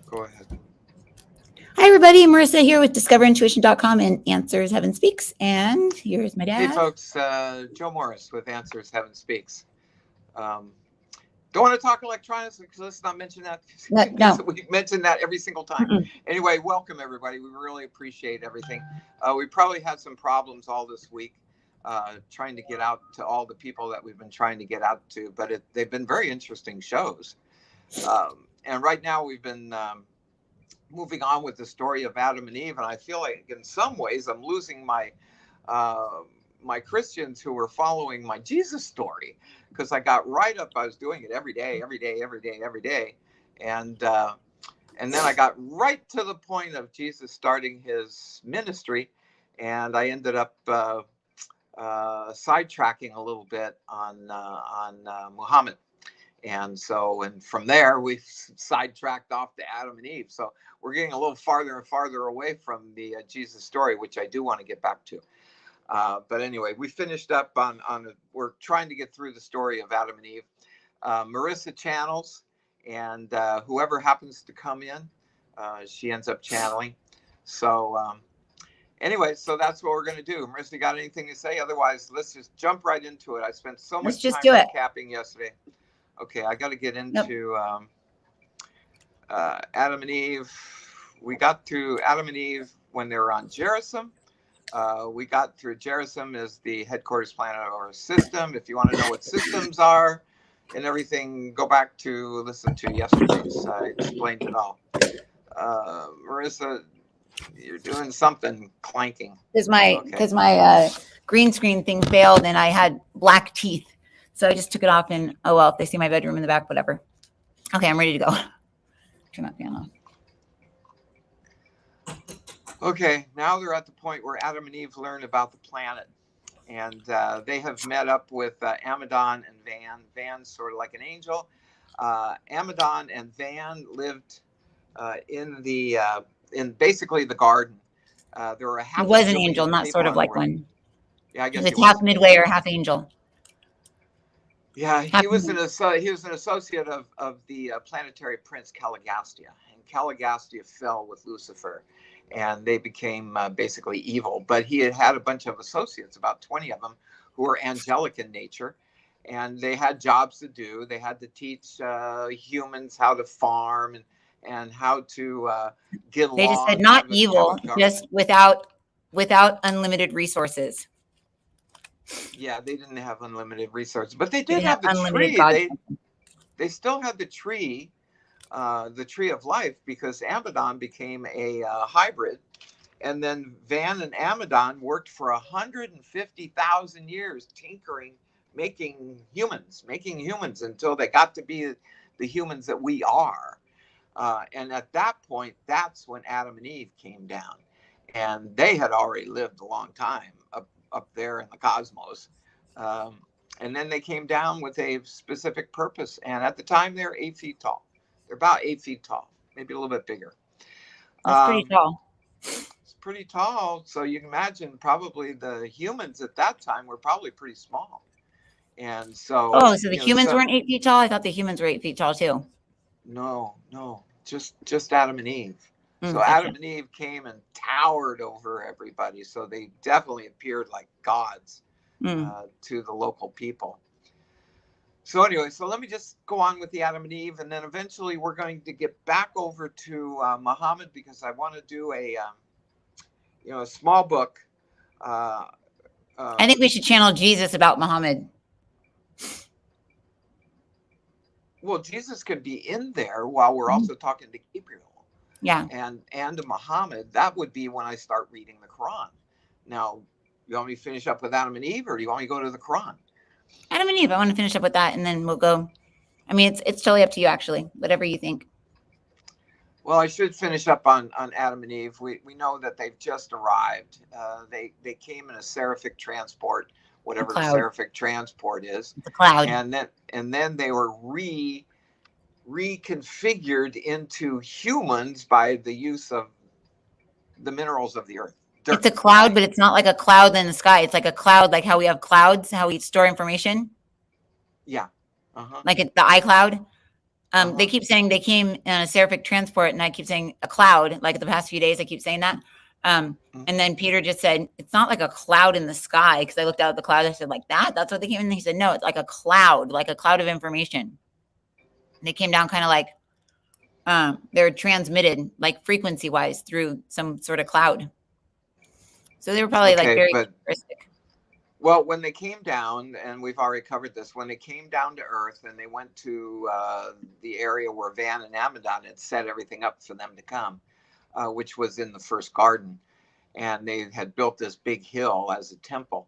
Go ahead. Hi, everybody. Marisa here with discoverintuition.com and Answers Heaven Speaks. And here's my dad. Hey, folks. Joe Morris with Answers Heaven Speaks. Don't want to talk electronics because let's not mention that. No. We mention that every single time. Anyway, welcome, everybody. We really appreciate everything. We probably had some problems all this week trying to get out to all the people that we've been trying to get out to, but they've been very interesting shows. And right now we've been moving on with the story of Adam and Eve, and I feel like in some ways I'm losing my my Christians who were following my Jesus story, because I got right up. I was doing it every day, and then I got right to the point of Jesus starting his ministry, and I ended up sidetracking a little bit on Muhammad. And from there, we sidetracked off to Adam and Eve. So we're getting a little farther and farther away from the Jesus story, which I do want to get back to. But anyway, we finished up we're trying to get through the story of Adam and Eve. Marisa channels, and whoever happens to come in, she ends up channeling. So anyway, so that's what we're going to do. Marisa, you got anything to say? Otherwise, let's just jump right into it. I spent so much time recapping yesterday. Okay, I got to get into Adam and Eve. We got to Adam and Eve when they were on Gerizim. We got through Gerizim as the headquarters planet of our system. If you want to know what systems are and everything, go back to listen to yesterday's. I explained it all. Marisa, you're doing something clanking. Because my green screen thing failed and I had black teeth. So I just took it off and, oh, well, if they see my bedroom in the back, whatever. Okay, I'm ready to go. Turn that fan off. Okay, now they're at the point where Adam and Eve learn about the planet. And they have met up with Amadon and Van. Van's sort of like an angel. Amadon and Van lived in basically the garden. There were He was an angel, not sort of like one. Yeah, I guess he was half midway or half angel. Yeah, he was an associate of the planetary prince Caligastia, and Caligastia fell with Lucifer, and they became basically evil. But he had a bunch of associates, about 20 of them, who were angelic in nature, and they had jobs to do. They had to teach humans how to farm and how to get along. They just said not evil, just without unlimited resources. Yeah, they didn't have unlimited resources, but they did have the tree. They still had the tree of life, because Amadon became a hybrid, and then Van and Amadon worked for 150,000 years tinkering, making humans until they got to be the humans that we are. And at that point, that's when Adam and Eve came down, and they had already lived a long time up there in the cosmos. And then they came down with a specific purpose. And at the time, they're 8 feet tall. They're about 8 feet tall, maybe a little bit bigger. That's pretty tall. It's pretty tall. So you can imagine probably the humans at that time were probably pretty small. And so... Oh, so the humans weren't 8 feet tall? I thought the humans were 8 feet tall too. No. Just Adam and Eve. So Adam and Eve came and towered over everybody. So they definitely appeared like gods to the local people. So anyway, so let me just go on with the Adam and Eve, and then eventually we're going to get back over to Muhammad, because I want to do a small book. I think we should channel Jesus about Muhammad. Well, Jesus could be in there while we're also talking to Gabriel. Yeah. And to Muhammad. That would be when I start reading the Quran. Now, you want me to finish up with Adam and Eve, or do you want me to go to the Quran? Adam and Eve. I want to finish up with that, and then we'll go. I mean, it's totally up to you, actually. Whatever you think. Well, I should finish up on Adam and Eve. We know that they've just arrived. They came in a seraphic transport, whatever the seraphic transport is. The cloud. And then they were reconfigured into humans by the use of the minerals of the earth. Dirt. It's a cloud, but it's not like a cloud in the sky. It's like a cloud, like how we have clouds, how we store information. Yeah. Like the iCloud. They keep saying they came in a seraphic transport, and I keep saying a cloud. Like the past few days, I keep saying that. And then Peter just said, it's not like a cloud in the sky. Because I looked out at the cloud. I said, like that? That's what they came in. And he said, no, it's like a cloud of information. And they came down kind of like they're transmitted like frequency wise through some sort of cloud. So they were probably like very futuristic. Well, when they came down, and we've already covered this, when they came down to Earth and they went to the area where Van and Amadon had set everything up for them to come, which was in the first garden, and they had built this big hill as a temple.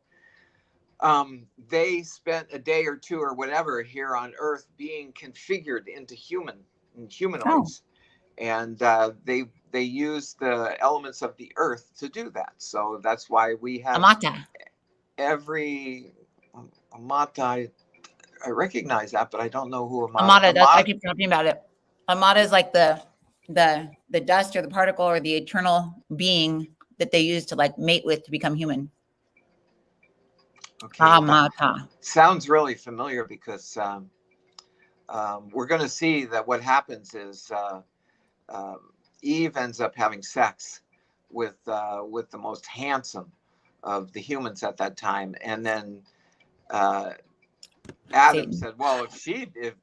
They spent a day or two or whatever here on Earth being configured into humanoids, and they used the elements of the Earth to do that. So that's why we have Amata. Amata. I recognize that, but I don't know who Amata. I keep talking about it. Amata is like the dust or the particle or the eternal being that they use to like mate with to become human. Okay, Amata sounds really familiar because we're going to see that what happens is Eve ends up having sex with the most handsome of the humans at that time, and then Adam said, well, if she did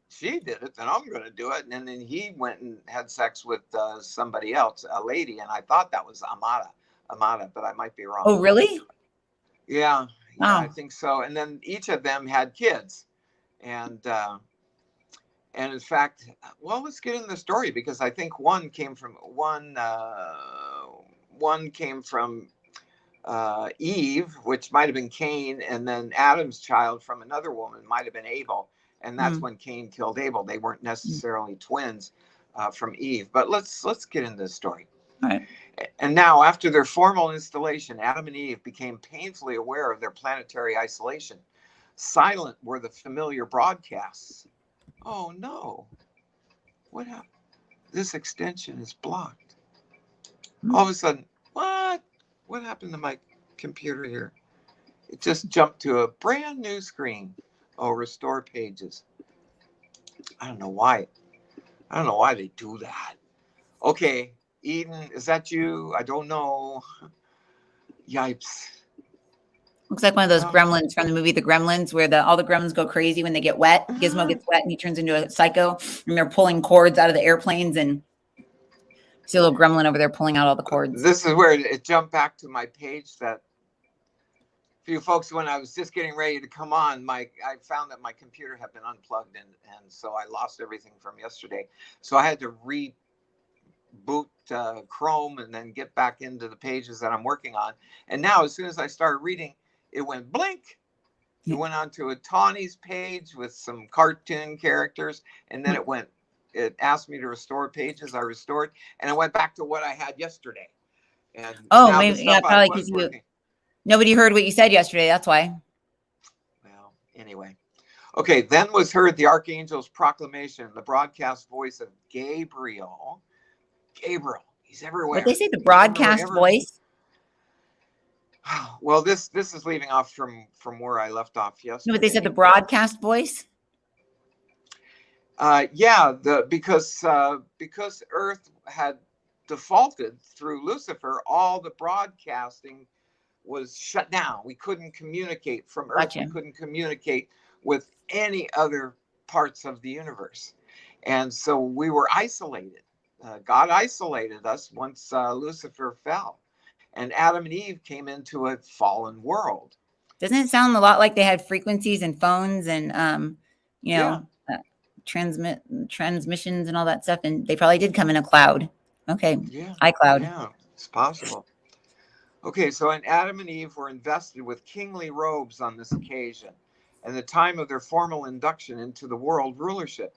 it, then I'm going to do it. And then he went and had sex with somebody else, a lady, and I thought that was Amata, but I might be wrong. Oh, really? Yeah, I think so. And then each of them had kids, and in fact, well, let's get into the story, because I think one came from Eve, which might have been Cain, and then Adam's child from another woman might have been Abel, and that's when Cain killed Abel. They weren't necessarily twins from Eve, but let's get into this story. All right. And now, after their formal installation, Adam and Eve became painfully aware of their planetary isolation. Silent were the familiar broadcasts. Oh no! What happened? This extension is blocked. All of a sudden, what? What happened to my computer here? It just jumped to a brand new screen. Oh, restore pages. I don't know why. I don't know why they do that. Okay, Eden, is that you? I don't know. Yipes. Looks like one of those gremlins from the movie The Gremlins, where all the gremlins go crazy when they get wet. Gizmo gets wet and he turns into a psycho, and they're pulling cords out of the airplanes, and see a little gremlin over there pulling out all the cords. This is where it jumped back to my page that few folks, when I was just getting ready to come on, I found that my computer had been unplugged, and so I lost everything from yesterday. So I had to reboot Chrome and then get back into the pages that I'm working on. And now, as soon as I started reading, it went blink. It went on to a Tawny's page with some cartoon characters, and then it asked me to restore pages. I restored, and I went back to what I had yesterday. And maybe, yeah, probably because nobody heard what you said yesterday. That's why. Well, anyway. Okay, then was heard the archangel's proclamation, the broadcast voice of Gabriel. Gabriel, he's everywhere. But they say the broadcast voice. Well, this is leaving off from where I left off yesterday. No, but they said the broadcast voice. Yeah, because Earth had defaulted through Lucifer, all the broadcasting was shut down. We couldn't communicate from Earth. Gotcha. We couldn't communicate with any other parts of the universe, and so we were isolated. God isolated us once Lucifer fell, and Adam and Eve came into a fallen world. Doesn't it sound a lot like they had frequencies and phones and transmissions and all that stuff, and they probably did come in a cloud. Okay. Yeah. iCloud. Yeah, it's possible. Okay, so Adam and Eve were invested with kingly robes on this occasion, and the time of their formal induction into the world rulership.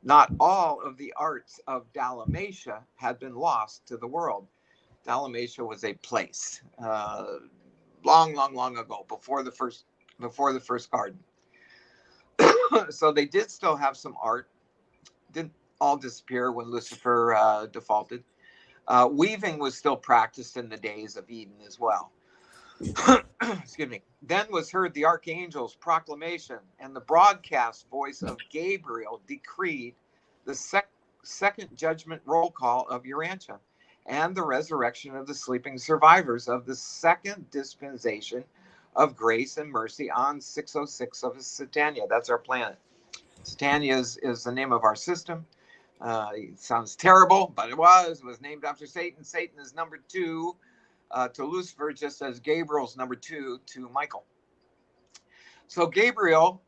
Not all of the arts of Dalmatia had been lost to the world. Dalmatia was a place long ago, before the first garden. So they did still have some art. Didn't all disappear when Lucifer defaulted. Weaving was still practiced in the days of Eden as well. Excuse me. Then was heard the archangel's proclamation, and the broadcast voice of Gabriel decreed the second judgment roll call of Urantia, and the resurrection of the sleeping survivors of the second dispensation of grace and mercy on 606 of Satania. That's our planet. Satania is the name of our system. It sounds terrible, but it was named after Satan. Satan is number 2 to Lucifer, just as Gabriel's number 2 to Michael. So Gabriel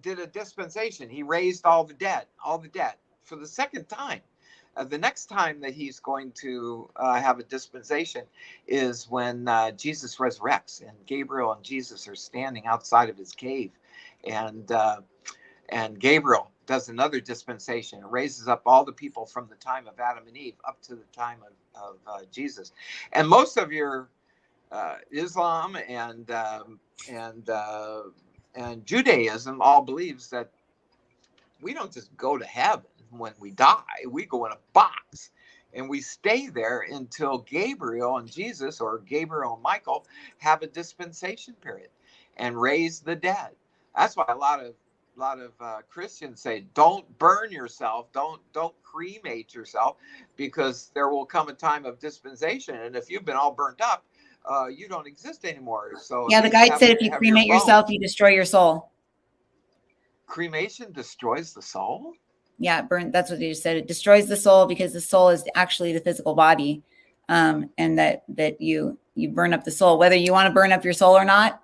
did a dispensation. He raised all the dead for the second time. The next time that he's going to have a dispensation is when Jesus resurrects, and Gabriel and Jesus are standing outside of his cave, and Gabriel does another dispensation, raises up all the people from the time of Adam and Eve up to the time of Jesus. And most of your Islam and Judaism all believes that we don't just go to heaven when we die. We go in a box and we stay there until Gabriel and Jesus, or Gabriel and Michael, have a dispensation period and raise the dead. That's why a lot of Christians say, don't burn yourself, don't cremate yourself, because there will come a time of dispensation, and if you've been all burnt up, you don't exist anymore. So yeah, the guide said if you cremate yourself, you destroy your soul. Cremation destroys the soul? Yeah, that's what they just said. It destroys the soul because the soul is actually the physical body, and that you burn up the soul. Whether you want to burn up your soul or not,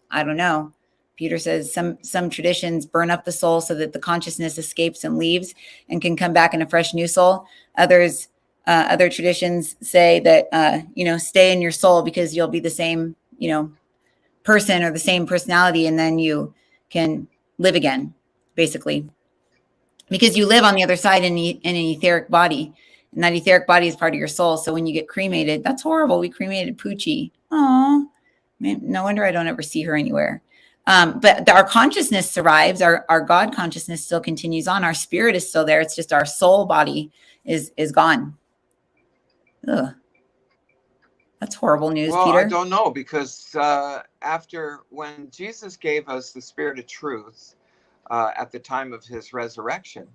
I don't know. Peter says some traditions burn up the soul so that the consciousness escapes and leaves and can come back in a fresh new soul. Other traditions say that stay in your soul because you'll be the same person or the same personality, and then you can live again, basically, because you live on the other side in an etheric body, and that etheric body is part of your soul. So when you get cremated, that's horrible. We cremated Poochie. Oh, no wonder I don't ever see her anywhere. But our consciousness survives. Our God consciousness still continues on. Our spirit is still there. It's just our soul body is gone. Ugh. That's horrible news, Peter. I don't know, because when Jesus gave us the spirit of truth at the time of his resurrection,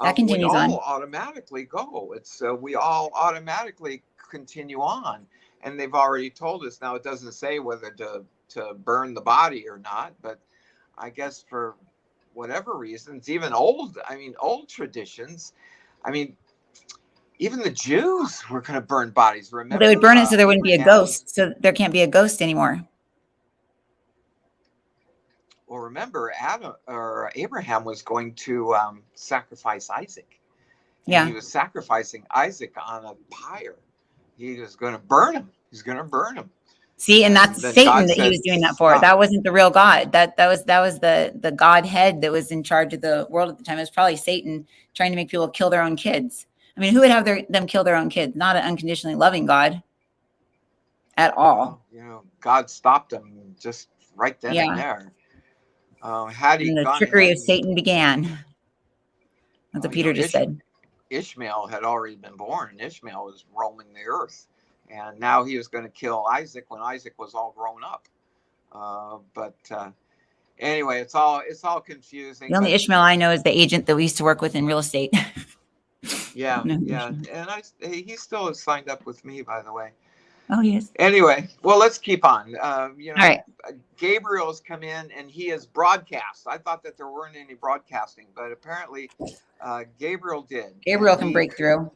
that continues we all on. automatically go. We all automatically continue on, and they've already told us. Now, it doesn't say whether to burn the body or not, but I guess for whatever reasons, even old traditions, even the Jews were going to burn bodies. Remember, they would burn it so there wouldn't be a ghost. So there can't be a ghost anymore. Well, remember, Abraham was going to sacrifice Isaac. And he was sacrificing Isaac on a pyre. He was going to burn him. He's going to burn him. See, and that's Satan that he was doing that for. That wasn't the real God. That was the Godhead that was in charge of the world at the time. It was probably Satan trying to make people kill their own kids. Who would have them kill their own kids? Not an unconditionally loving God at all. God stopped them just right then and there. The trickery of Satan began. That's what Peter just said. Ishmael had already been born. Ishmael was roaming the earth. And now he was going to kill Isaac when Isaac was all grown up. Anyway, it's all confusing. The only Ishmael I know is the agent that we used to work with in real estate. Yeah. And he still is signed up with me, by the way. Oh, yes. Anyway, well, let's keep on. All right. Gabriel's come in and he has broadcast. I thought that there weren't any broadcasting, but apparently Gabriel did. Gabriel can break through.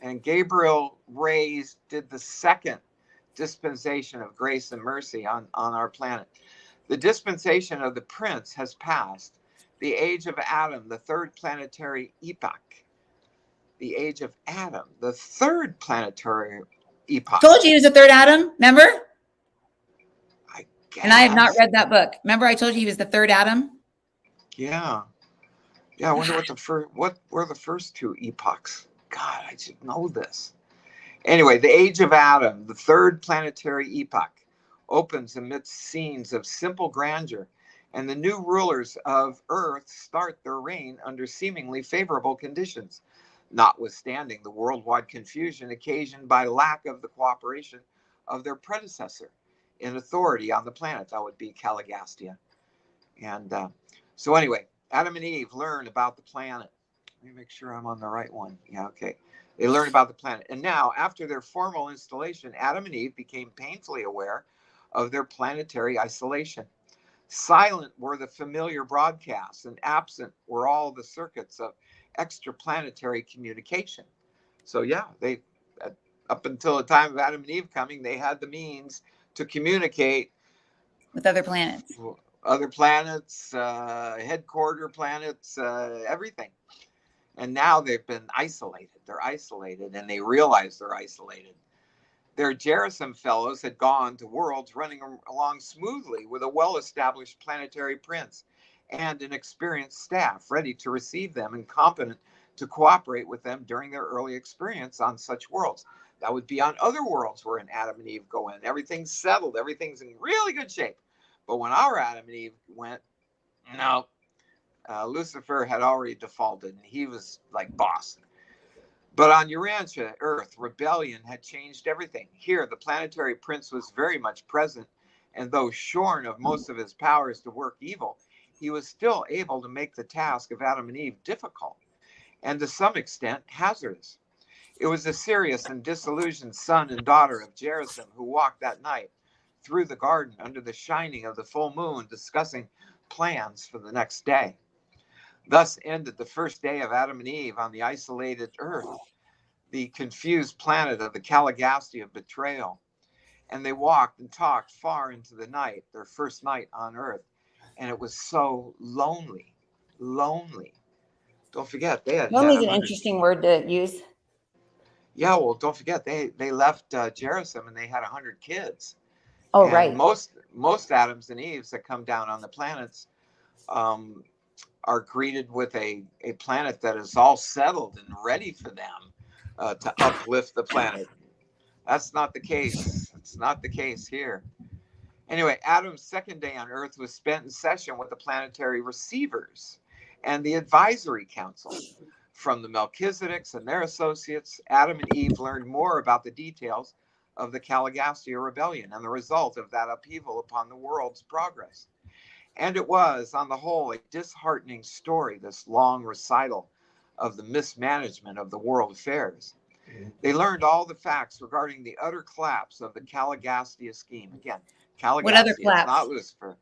And Gabriel did the second dispensation of grace and mercy on our planet. The dispensation of the prince has passed. The age of Adam, the third planetary epoch. The age of Adam, the third planetary epoch. Told you he was the third Adam, remember? I guess. And I have not read that book. Remember I told you he was the third Adam? Yeah. I wonder what were the first two epochs. God, I should know this. Anyway, the age of Adam, the third planetary epoch, opens amidst scenes of simple grandeur, and the new rulers of Earth start their reign under seemingly favorable conditions, notwithstanding the worldwide confusion occasioned by lack of the cooperation of their predecessor in authority on the planet. That would be Caligastia. And so anyway, Adam and Eve learn about the planet. Let me make sure I'm on the right one. Yeah, okay. They learn about the planet. And now, after their formal installation, Adam and Eve became painfully aware of their planetary isolation. Silent were the familiar broadcasts, and absent were all the circuits of extraplanetary communication. So, yeah, they up until the time of Adam and Eve coming, they had the means to communicate with other planets, headquarter planets, everything. And now they've been isolated. They're isolated, and they realize they're isolated. Their Gerizim fellows had gone to worlds running along smoothly with a well-established planetary prince and an experienced staff ready to receive them and competent to cooperate with them during their early experience on such worlds. That would be on other worlds wherein Adam and Eve go in. Everything's settled. Everything's in really good shape. But when our Adam and Eve went, no, Lucifer had already defaulted, and he was like boss. But on Urantia, Earth, rebellion had changed everything. Here, the planetary prince was very much present, and though shorn of most of his powers to work evil, he was still able to make the task of Adam and Eve difficult, and to some extent hazardous. It was the serious and disillusioned son and daughter of Gerizim who walked that night through the garden under the shining of the full moon, discussing plans for the next day. Thus ended the first day of Adam and Eve on the isolated Earth, the confused planet of the Caligastia of betrayal. And they walked and talked far into the night, their first night on Earth. And it was so lonely, lonely. Don't forget, they had lonely is an interesting word to use. Yeah, well, don't forget, they left Gerizim and they had 100 kids. Oh, and right. Most Adams and Eves that come down on the planets are greeted with a planet that is all settled and ready for them to uplift the planet. That's not the case. It's not the case here. Anyway, Adam's second day on Earth was spent in session with the planetary receivers and the advisory council. From the Melchizedeks and their associates, Adam and Eve learned more about the details of the Caligastia rebellion and the result of that upheaval upon the world's progress. And it was, on the whole, a disheartening story, this long recital of the mismanagement of the world affairs. They learned all the facts regarding the utter collapse of the Caligastia scheme. Again, Caligastia, it's not Lucifer.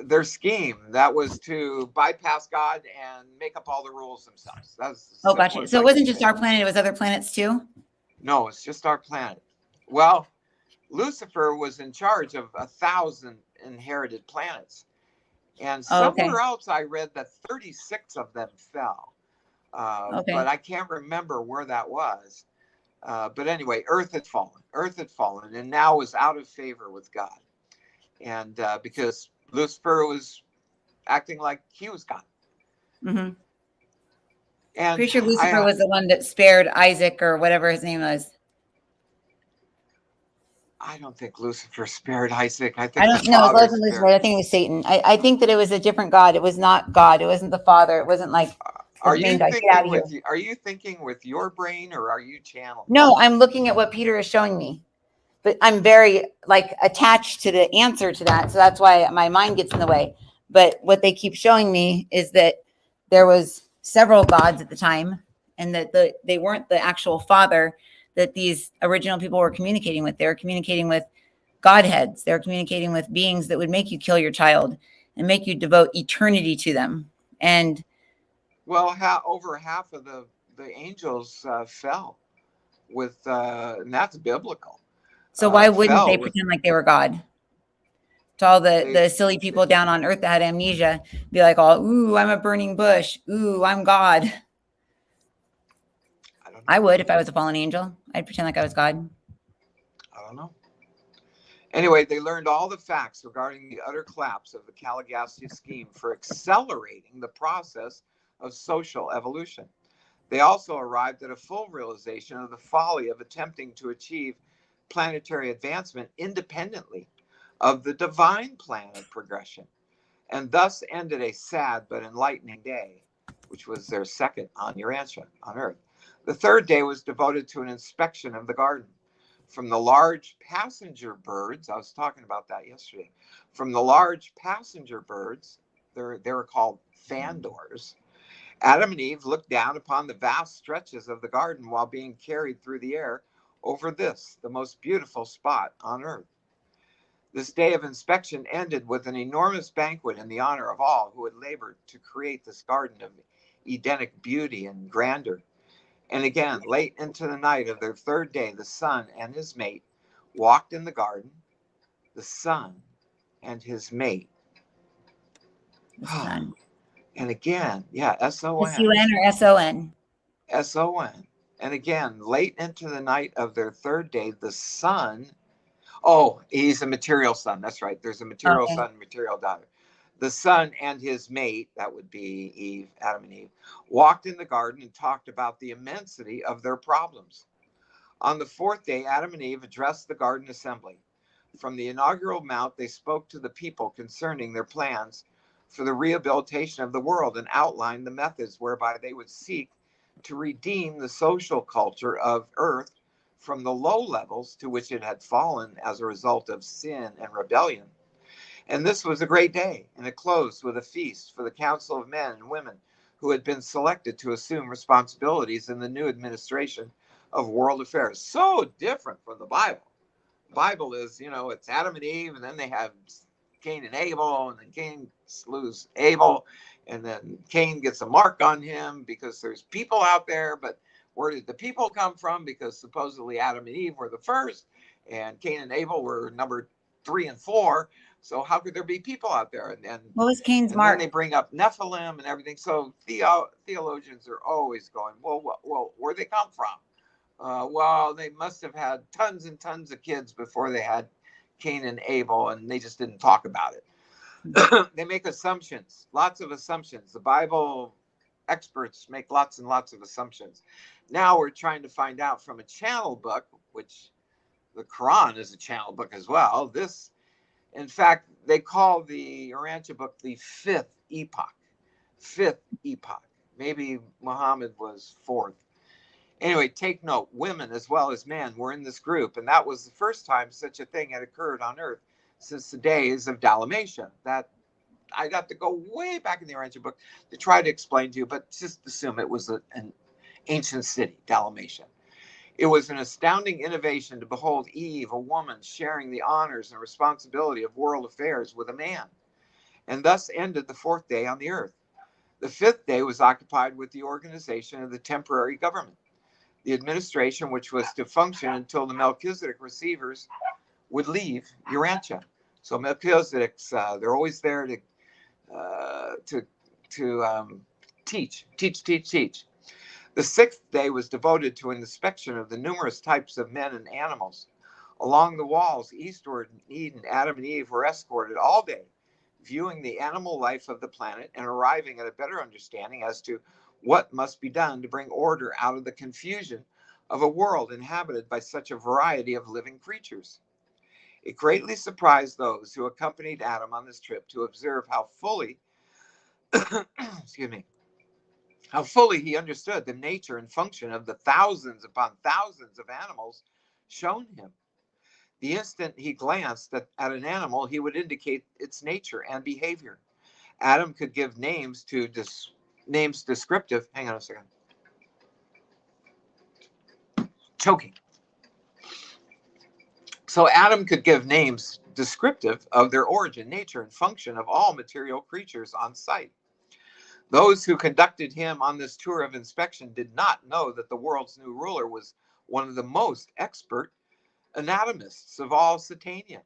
Their scheme that was to bypass God and make up all the rules themselves. Gotcha. So it wasn't just our planet; it was other planets too. No, it's just our planet. Well, Lucifer was in charge of 1,000 inherited planets, and somewhere else I read that 36 of them fell. But I can't remember where that was. But anyway, Earth had fallen, and now was out of favor with God, and because Lucifer was acting like he was God. Mm-hmm. And pretty sure Lucifer was the one that spared Isaac or whatever his name was. I don't think Lucifer spared Isaac. I don't know. It wasn't Lucifer. I think it was Satan. I think that it was a different God. It was not God. It wasn't the Father. It wasn't like. Are you thinking with your brain, or are you channeling? No, I'm looking at what Peter is showing me. But I'm very attached to the answer to that. So that's why my mind gets in the way. But what they keep showing me is that there was several gods at the time, and that they weren't the actual father that these original people were communicating with. They were communicating with godheads. They were communicating with beings that would make you kill your child and make you devote eternity to them. And well, over half of the angels fell with, and that's biblical. So why wouldn't they pretend like they were God? To all the silly people down on Earth that had amnesia, be like, "Oh, ooh, I'm a burning bush. Ooh, I'm God." I would if I was a fallen angel. I'd pretend like I was God. I don't know. Anyway, they learned all the facts regarding the utter collapse of the Caligastia scheme for accelerating the process of social evolution. They also arrived at a full realization of the folly of attempting to achieve planetary advancement independently of the divine plan of progression, and thus ended a sad but enlightening day, which was their second on Urantia, on Earth. The third day was devoted to an inspection of the garden. From the large passenger birds, I was talking about that yesterday, from the large passenger birds They were called fan doors. Adam and Eve looked down upon the vast stretches of the garden while being carried through the air over this, the most beautiful spot on earth. This day of inspection ended with an enormous banquet in the honor of all who had labored to create this garden of Edenic beauty and grandeur. And again, late into the night of their third day, the son and his mate walked in the garden. The son and his mate. Son. And again, yeah, S-O-N. S-U-N or S-O-N? S-O-N. And again, late into the night of their third day, the son, oh, he's a material son. That's right. There's a material son, material daughter. The son and his mate, that would be Eve, Adam and Eve, walked in the garden and talked about the immensity of their problems. On the fourth day, Adam and Eve addressed the garden assembly. From the inaugural mount, they spoke to the people concerning their plans for the rehabilitation of the world and outlined the methods whereby they would seek to redeem the social culture of earth from the low levels to which it had fallen as a result of sin and rebellion. And this was a great day, and it closed with a feast for the council of men and women who had been selected to assume responsibilities in the new administration of world affairs. So different from the Bible. The Bible is, it's Adam and Eve, and then they have Cain and Abel, and then Cain slews Abel, and then Cain gets a mark on him because there's people out there, but where did the people come from? Because supposedly Adam and Eve were the first, and Cain and Abel were number 3 and 4. So how could there be people out there? And what was Cain's mark? Then they bring up Nephilim and everything. So theologians are always going, well, where'd they come from? Well, they must have had tons and tons of kids before they had Cain and Abel, and they just didn't talk about it. They make assumptions, lots of assumptions. The Bible experts make lots and lots of assumptions. Now we're trying to find out from a channel book, which the Quran is a channel book as well. This, in fact, they call the Urantia book the fifth epoch. Fifth epoch. Maybe Muhammad was fourth. Anyway, take note, women as well as men were in this group, and that was the first time such a thing had occurred on Earth since the days of Dalmatia. That I got to go way back in the Urantia book to try to explain to you, but just assume it was an ancient city, Dalmatia. It was an astounding innovation to behold Eve, a woman, sharing the honors and responsibility of world affairs with a man, and thus ended the fourth day on the Earth. The fifth day was occupied with the organization of the temporary government, the administration which was to function until the Melchizedek receivers would leave Urantia. So Melchizedek's, they're always there to teach. The sixth day was devoted to an inspection of the numerous types of men and animals. Along the walls eastward in Eden, Adam and Eve were escorted all day, viewing the animal life of the planet and arriving at a better understanding as to what must be done to bring order out of the confusion of a world inhabited by such a variety of living creatures. It greatly surprised those who accompanied Adam on this trip to observe how fully, how fully he understood the nature and function of the thousands upon thousands of animals shown him. The instant he glanced at an animal, he would indicate its nature and behavior. Adam could give names to names descriptive. Hang on a second. Choking. So Adam could give names descriptive of their origin, nature, and function of all material creatures on sight. Those who conducted him on this tour of inspection did not know that the world's new ruler was one of the most expert anatomists of all Satania.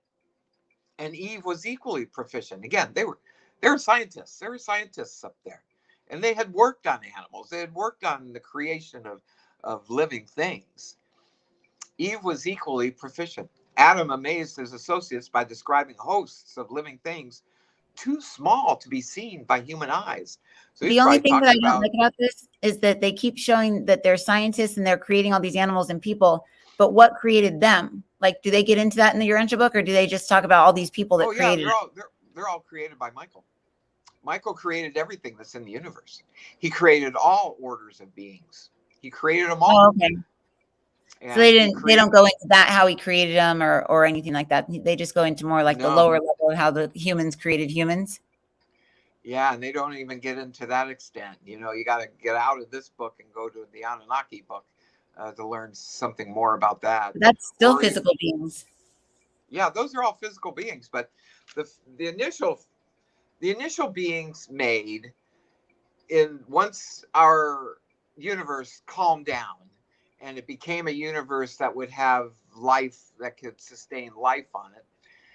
And Eve was equally proficient. Again, they were scientists. There were scientists up there. And they had worked on animals. They had worked on the creation of living things. Eve was equally proficient. Adam amazed his associates by describing hosts of living things too small to be seen by human eyes. So the only thing that I don't like about this is that they keep showing that they're scientists and they're creating all these animals and people, but what created them? Like, do they get into that in the Urantia book, or do they just talk about all these people that created? They're all created by Michael. Michael created everything that's in the universe. He created all orders of beings. He created them all. Oh, okay. So they don't go into that, how he created them or anything like that. They just go into more like the lower level of how the humans created humans. Yeah, and they don't even get into that extent. You know, you got to get out of this book and go to the Anunnaki book to learn something more about that. That's still Or physical beings. yeah, those are all physical beings, but the the initial the initial beings made in once our universe calmed down and it became a universe that would have life, that could sustain life on it.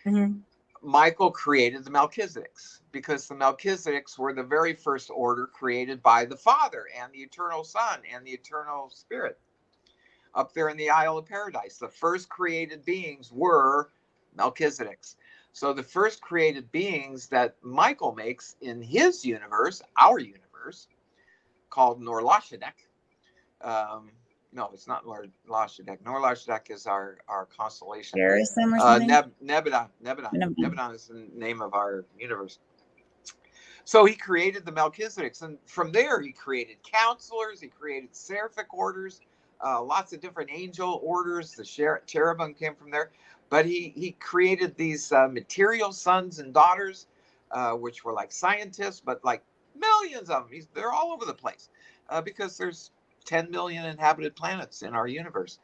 Mm-hmm. Michael created the Melchizedeks because the Melchizedeks were the very first order created by the Father and the Eternal Son and the Eternal Spirit up there in the Isle of Paradise. The first created beings were Melchizedeks. So the first created beings that Michael makes in his universe, our universe, called Norlashadek. No, it's not Norlashadek. Norlashadek is our constellation. Jerusalem or something? Nebadon. Nebadon is the name of our universe. So he created the Melchizedeks, and from there he created counselors, he created seraphic orders, lots of different angel orders. The cherubim came from there, but he created these material sons and daughters, which were like scientists, but like millions of them. They're all over the place because there's 10 million inhabited planets in our universe.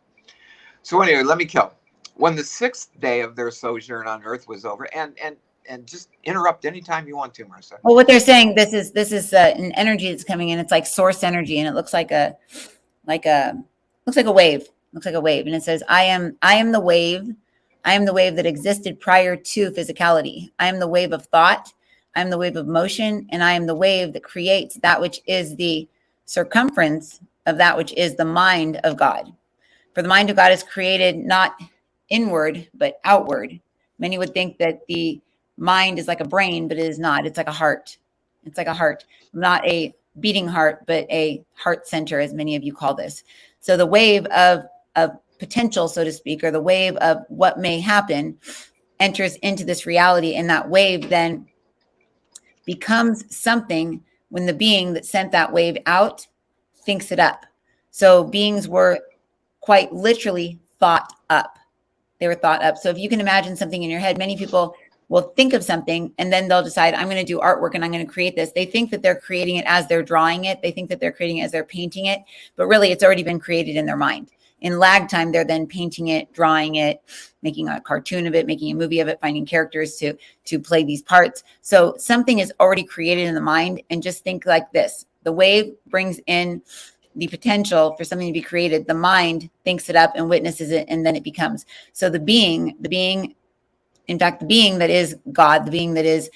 So anyway, let me kill. When the 6th day of their sojourn on Earth was over, and just interrupt anytime you want to, Marisa. Well, what they're saying, this is an energy that's coming in. It's like source energy, and it looks like a wave. Looks like a wave, and it says, I am the wave. I am the wave that existed prior to physicality. I am the wave of thought. I am the wave of motion, and I am the wave that creates that which is the circumference of that which is the mind of God. For the mind of God is created not inward, but outward. Many would think that the mind is like a brain, but it is not. It's like a heart. It's like a heart, not a beating heart, but a heart center, as many of you call this. So the wave of potential, so to speak, or the wave of what may happen enters into this reality. And that wave then becomes something when the being that sent that wave out thinks it up. So beings were quite literally thought up. They were thought up. So if you can imagine something in your head, many people will think of something and then they'll decide, I'm going to do artwork and I'm going to create this. They think that they're creating it as they're drawing it. They think that they're creating it as they're painting it, but really it's already been created in their mind. In lag time, they're then painting it, drawing it, making a cartoon of it, making a movie of it, finding characters to play these parts. So something is already created in the mind. And just think like this. The wave brings in the potential for something to be created. The mind thinks it up and witnesses it, and then it becomes. So the being, in fact, the being that is God, the being that is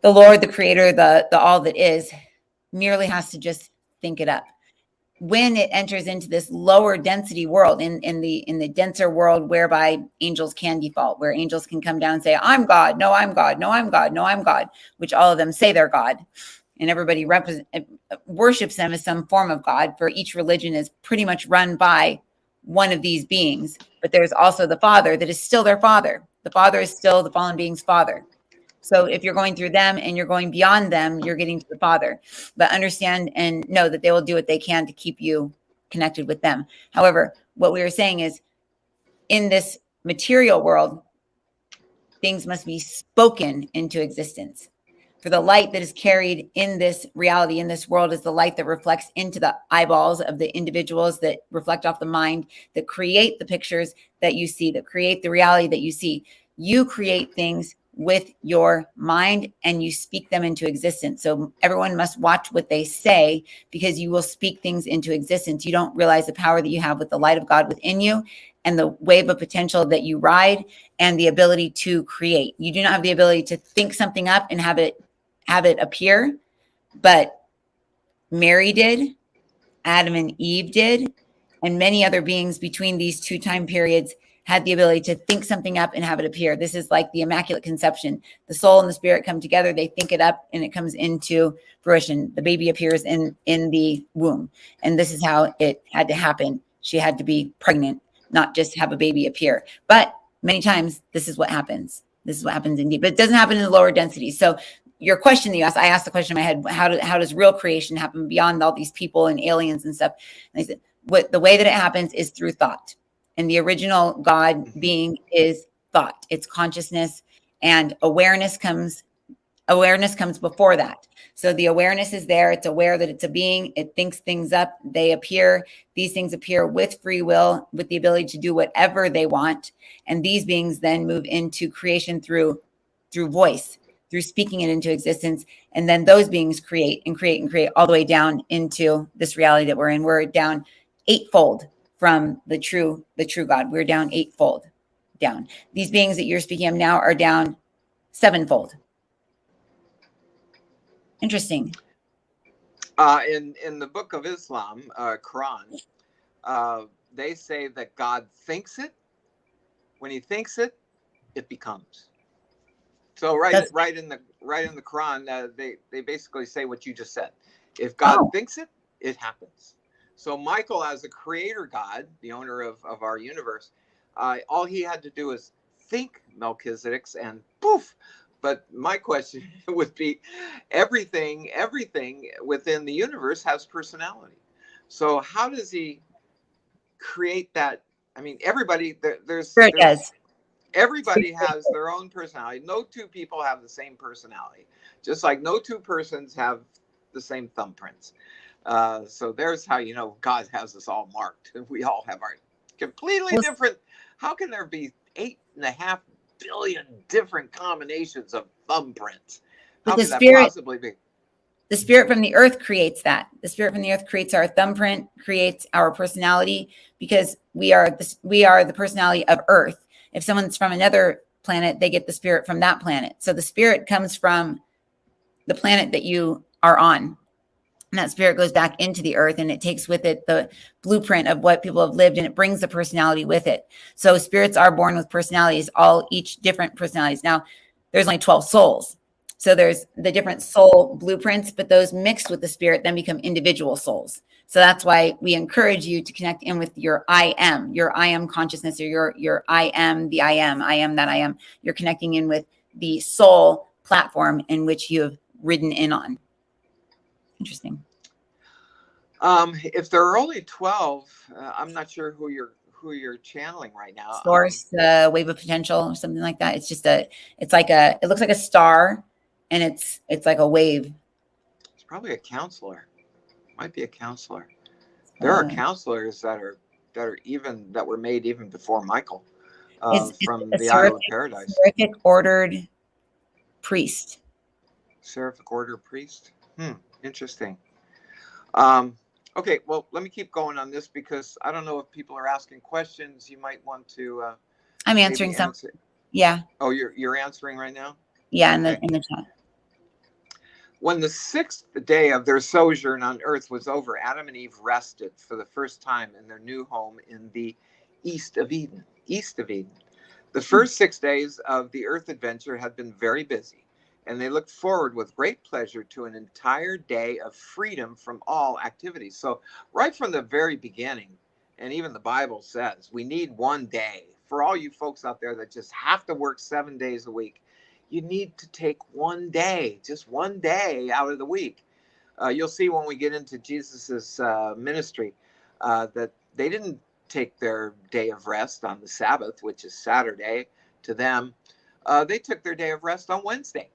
the Lord, the creator, the all that is, merely has to just think it up. When it enters into this lower density world, in the denser world whereby angels can default, where angels can come down and say, I'm God, no, I'm God, no, I'm God, no, I'm God, which all of them say they're God. And everybody worships them as some form of God, for each religion is pretty much run by one of these beings. But there's also the Father that is still their Father. The Father is still the fallen being's Father. So if you're going through them and you're going beyond them, you're getting to the Father. But understand and know that they will do what they can to keep you connected with them. However, what we were saying is, in this material world, things must be spoken into existence. For the light that is carried in this reality, in this world, is the light that reflects into the eyeballs of the individuals that reflect off the mind, that create the pictures that you see, that create the reality that you see. You create things with your mind and you speak them into existence. So everyone must watch what they say, because you will speak things into existence. You don't realize the power that you have with the light of God within you and the wave of potential that you ride and the ability to create. You do not have the ability to think something up and have it appear, but Mary did, Adam and Eve did, and many other beings between these two time periods had the ability to think something up and have it appear. This is like the Immaculate Conception. The soul and the spirit come together, they think it up, and it comes into fruition. The baby appears in the womb. And this is how it had to happen. She had to be pregnant, not just have a baby appear. But many times, this is what happens. This is what happens indeed. But it doesn't happen in the lower densities. So your question that you asked, I asked the question in my head, how does real creation happen beyond all these people and aliens and stuff? And I said, the way that it happens is through thought. And the original God being is thought. It's consciousness, and awareness comes Awareness comes before that. So the awareness is there. It's aware that it's a being. It thinks things up. They appear. These things appear with free will, with the ability to do whatever they want. And these beings then move into creation through voice, through speaking it into existence. And then those beings create and create and create all the way down into this reality that we're in. We're down eightfold from the true God. We're down eightfold down. These beings that you're speaking of now are down sevenfold. Interesting. In the book of Islam, Quran, they say that God thinks it. When he thinks it, it becomes. So right in the Quran, they basically say what you just said. If God thinks it, it happens. So Michael, as a creator God, the owner of our universe, all he had to do is think Melchizedek's, and poof. But my question would be, everything within the universe has personality. So how does he create that? I mean, everybody everybody has their own personality. No two people have the same personality, just like no two persons have the same thumbprints. So there's how you know God has us all marked. We all have our completely different. How can there be 8.5 billion different combinations of thumbprints? How could that possibly be? The spirit from the earth creates that. The spirit from the earth creates our thumbprint, creates our personality, because we are the personality of Earth. If someone's from another planet, they get the spirit from that planet. So the spirit comes from the planet that you are on. And that spirit goes back into the earth, and it takes with it the blueprint of what people have lived, and it brings the personality with it. So spirits are born with personalities, each different personalities. Now, there's only 12 souls. So there's the different soul blueprints, but those mixed with the spirit then become individual souls. So that's why we encourage you to connect in with your I am consciousness, or your I am that I am. You're connecting in with the soul platform in which you have ridden in on. Interesting. If there are only 12, I'm not sure who you're channeling right now. Source, wave of potential, or something like that. It's just it looks like a star, and it's like a wave. It's probably a counselor. Might be a counselor. There are counselors that were made even before Michael, from the Isle of Paradise. Seraphic ordered priest. Seraphic order priest. Interesting. Okay, well, let me keep going on this, because I don't know if people are asking questions. You might want to. I'm answering some. Yeah. Oh, you're answering right now? Yeah, okay. in the chat. When the 6th day of their sojourn on earth was over, Adam and Eve rested for the first time in their new home in the East of Eden. The first 6 days of the earth adventure had been very busy, and they looked forward with great pleasure to an entire day of freedom from all activities. So right from the very beginning, and even the Bible says, we need one day. For all you folks out there that just have to work 7 days a week, you need to take one day, just one day out of the week. You'll see when we get into Jesus's ministry that they didn't take their day of rest on the Sabbath, which is Saturday to them. They took their day of rest on Wednesday,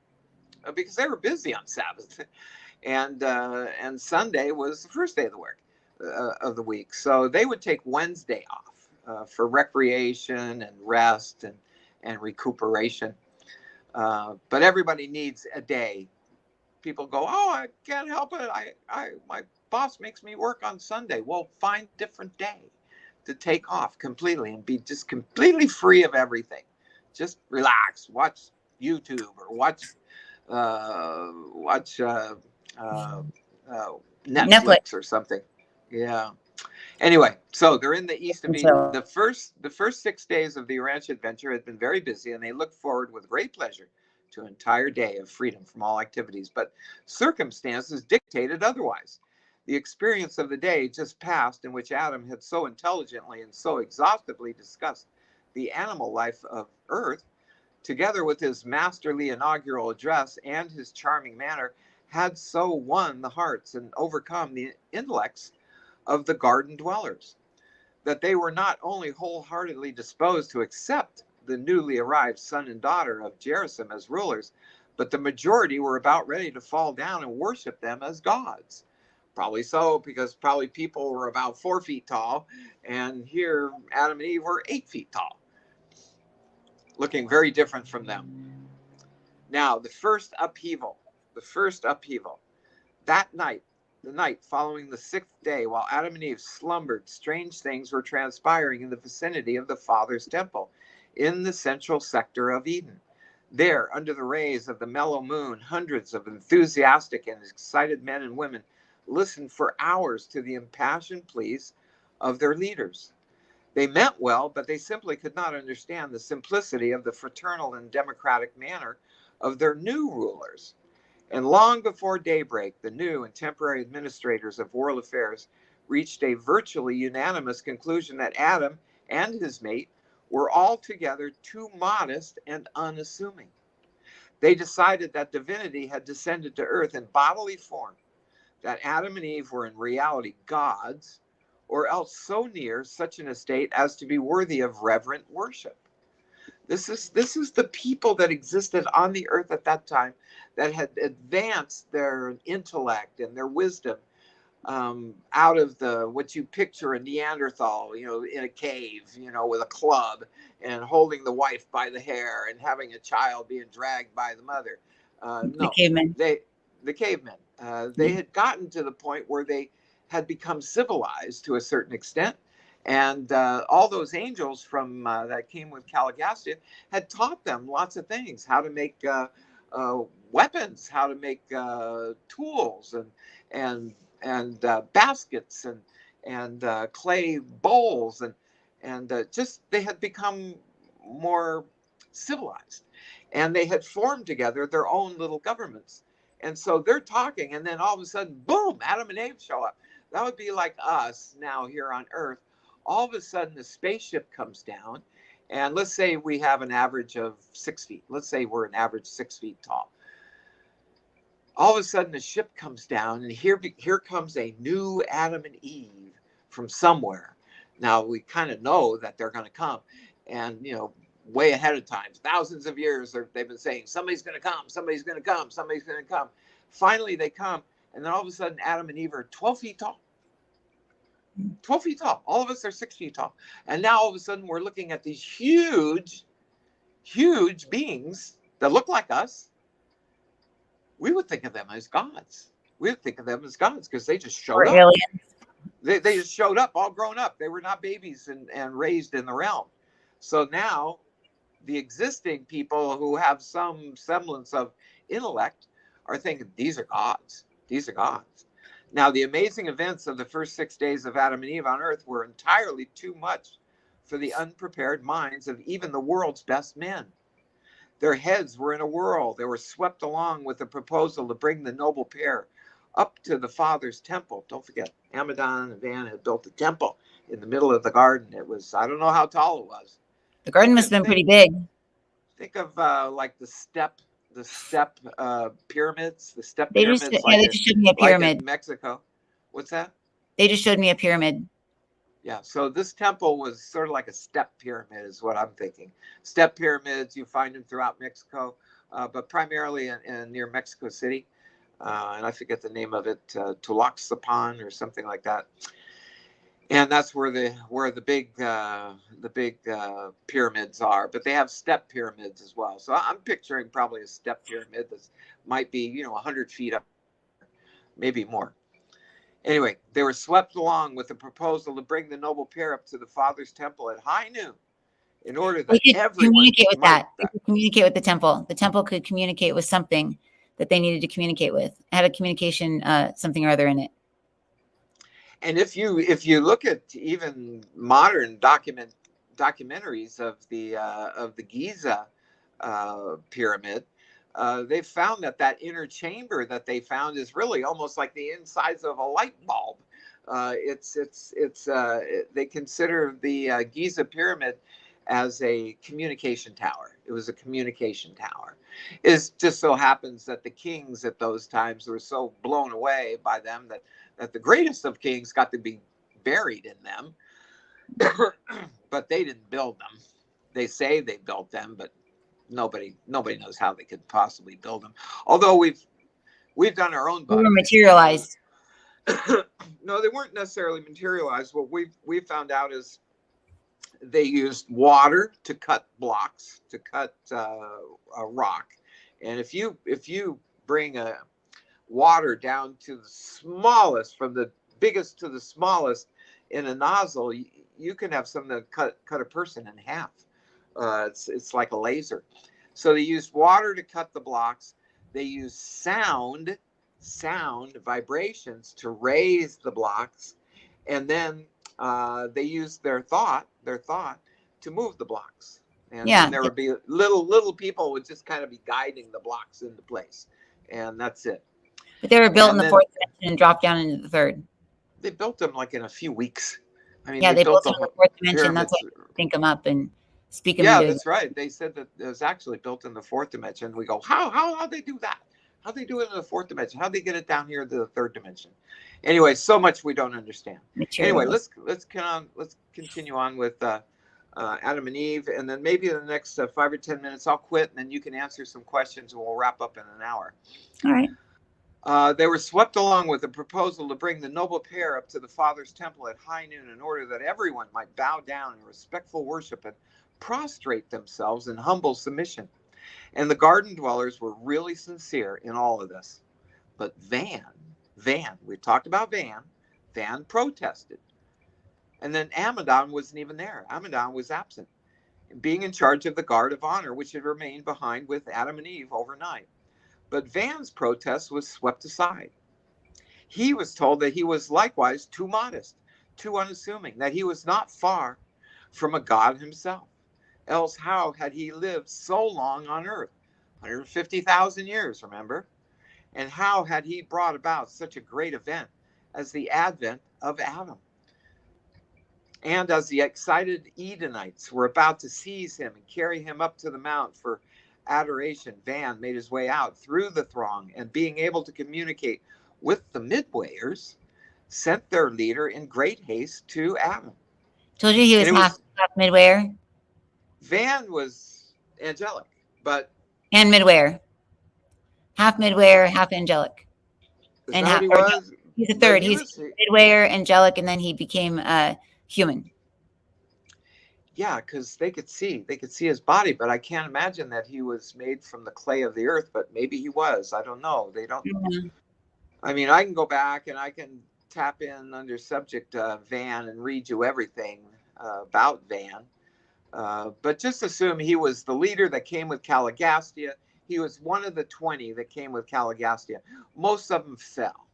because they were busy on Sabbath, and Sunday was the first day of the work of the week. So they would take Wednesday off for recreation and rest and recuperation. But everybody needs a day. People go, oh, I can't help it. My boss makes me work on Sunday. Well, find a different day to take off completely and be just completely free of everything. Just relax, watch YouTube, or watch Netflix or something. Yeah. Anyway, so they're in the East of Eden. The first 6 days of the ranch adventure had been very busy, and they looked forward with great pleasure to an entire day of freedom from all activities. But circumstances dictated otherwise. The experience of the day just passed, in which Adam had so intelligently and so exhaustively discussed the animal life of Earth, together with his masterly inaugural address and his charming manner, had so won the hearts and overcome the intellects of the garden dwellers, that they were not only wholeheartedly disposed to accept the newly arrived son and daughter of Jerisim as rulers, but the majority were about ready to fall down and worship them as gods. Probably so, because probably people were about 4 feet tall, and here Adam and Eve were 8 feet tall, looking very different from them. Now, the first upheaval, that night, the night following the 6th day, while Adam and Eve slumbered, strange things were transpiring in the vicinity of the Father's temple in the central sector of Eden. There, under the rays of the mellow moon, hundreds of enthusiastic and excited men and women listened for hours to the impassioned pleas of their leaders. They meant well, but they simply could not understand the simplicity of the fraternal and democratic manner of their new rulers. And long before daybreak, the new and temporary administrators of world affairs reached a virtually unanimous conclusion that Adam and his mate were altogether too modest and unassuming. They decided that divinity had descended to earth in bodily form, that Adam and Eve were in reality gods, or else so near such an estate as to be worthy of reverent worship. This is the people that existed on the earth at that time, that had advanced their intellect and their wisdom out of the what you picture a Neanderthal, in a cave, with a club and holding the wife by the hair and having a child being dragged by the mother. The cavemen. The cavemen. They had gotten to the point where they had become civilized to a certain extent. And all those angels from that came with Caligastia had taught them lots of things: how to make weapons, how to make tools, and baskets, and clay bowls, and just they had become more civilized, and they had formed together their own little governments. And so they're talking, and then all of a sudden, boom! Adam and Eve show up. That would be like us now here on Earth. All of a sudden, the spaceship comes down, and let's say we have an average of 6 feet. Let's say we're an average 6 feet tall. All of a sudden, the ship comes down, and here comes a new Adam and Eve from somewhere. Now, we kind of know that they're going to come, and, way ahead of time, thousands of years, they've been saying, somebody's going to come, somebody's going to come, somebody's going to come. Finally, they come, and then all of a sudden, Adam and Eve are 12 feet tall. 12 feet tall. All of us are 6 feet tall. And now all of a sudden we're looking at these huge, huge beings that look like us. We would think of them as gods. We would think of them as gods because they just showed up. Aliens. They just showed up, all grown up. They were not babies and raised in the realm. So now the existing people who have some semblance of intellect are thinking, these are gods. These are gods. Now, the amazing events of the first 6 days of Adam and Eve on earth were entirely too much for the unprepared minds of even the world's best men. Their heads were in a whirl. They were swept along with the proposal to bring the noble pair up to the Father's temple. Don't forget, Amadon and Van had built a temple in the middle of the garden. It was, I don't know how tall it was. The garden must have been pretty big. Think of like the step pyramids, They just showed me a pyramid. Like in Mexico. What's that? They just showed me a pyramid. Yeah, so this temple was sort of like a step pyramid is what I'm thinking. Step pyramids, you find them throughout Mexico, but primarily in near Mexico City. And I forget the name of it, Tulaxapan or something like that. And that's where the big pyramids are, but they have step pyramids as well. So I'm picturing probably a step pyramid that might be 100 feet up, maybe more. Anyway, they were swept along with the proposal to bring the noble pair up to the Father's temple at high noon, in order that everyone communicate with that. They could communicate with the temple. The temple could communicate with something that they needed to communicate with. It had a communication something or other in it. And if you look at even modern documentaries of the Giza pyramid, they've found that inner chamber that they found is really almost like the insides of a light bulb. They consider the Giza pyramid as a communication tower. It was a communication tower. It just so happens that the kings at those times were so blown away by them that the greatest of kings got to be buried in them, but they didn't build them. They say they built them, but nobody knows how they could possibly build them. Although we've done our own They were bugs. materialized. No, they weren't necessarily materialized. What we found out is they used water to cut blocks, to cut a rock, and if you bring a water down to the smallest, from the biggest to the smallest in a nozzle, you can have something that cut a person in half. It's like a laser. So they used water to cut the blocks. They used sound vibrations to raise the blocks, and then they used their thought to move the blocks. And then there would be little people would just kind of be guiding the blocks into place, and that's it. But they were built in the fourth dimension and dropped down into the third. They built them like in a few weeks. I mean, yeah, they built them in the fourth dimension. Pyramids. That's why I think them up and speak them. Yeah, that's right. They said that it was actually built in the fourth dimension. We go, how they do that? How they do it in the fourth dimension? How they get it down here to the third dimension? Anyway, so much we don't understand. Anyway, let's continue on with Adam and Eve, and then maybe in the next 5 or 10 minutes I'll quit, and then you can answer some questions, and we'll wrap up in an hour. All right. They were swept along with a proposal to bring the noble pair up to the Father's temple at high noon in order that everyone might bow down in respectful worship and prostrate themselves in humble submission. And the garden dwellers were really sincere in all of this. But Van, we talked about Van protested. And then Amadon wasn't even there. Amadon was absent, being in charge of the guard of honor, which had remained behind with Adam and Eve overnight. But Van's protest was swept aside. He was told that he was likewise too modest, too unassuming, that he was not far from a god himself. Else how had he lived so long on earth? 150,000 years, remember? And how had he brought about such a great event as the advent of Adam? And as the excited Edenites were about to seize him and carry him up to the mount for adoration, Van made his way out through the throng, and being able to communicate with the midwayers, sent their leader in great haste to Adam. Told you he was half midwayer. Van was angelic, and midwayer. Half midwayer, half angelic. And half, he's a third. He's midwayer, angelic, and then he became human. Yeah, because they could see his body, but I can't imagine that he was made from the clay of the earth, but maybe he was. I don't know. They don't. Mm-hmm. I mean, I can go back and I can tap in under subject Van and read you everything about Van. But just assume he was the leader that came with Caligastia. He was one of the 20 that came with Caligastia. Most of them fell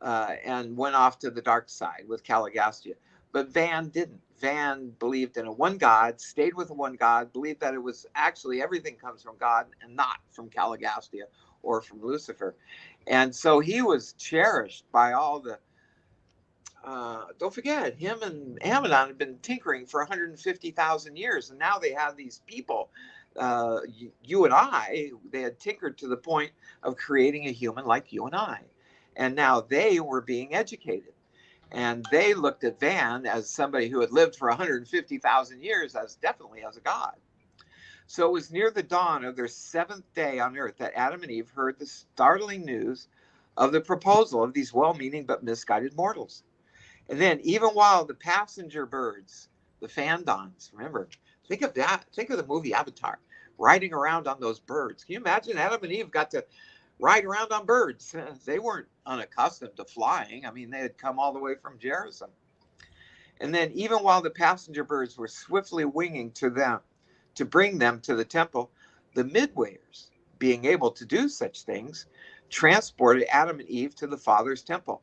and went off to the dark side with Caligastia. But Van didn't. Van believed in a one God, stayed with a one God, believed that it was actually everything comes from God and not from Caligastia or from Lucifer. And so he was cherished by all the, don't forget, him and Amadon had been tinkering for 150,000 years. And now they have these people, you and I, they had tinkered to the point of creating a human like you and I. And now they were being educated. And they looked at Van as somebody who had lived for 150,000 years as definitely as a god. So it was near the dawn of their 7th day on earth that Adam and Eve heard the startling news of the proposal of these well-meaning but misguided mortals. And then even while the passenger birds, the fandons, remember, think of that. Think of the movie Avatar, riding around on those birds. Can you imagine Adam and Eve got to ride around on birds? They weren't unaccustomed to flying. I mean, they had come all the way from Jerusalem. And then even while the passenger birds were swiftly winging to them to bring them to the temple, the midwayers, being able to do such things, transported Adam and Eve to the Father's temple.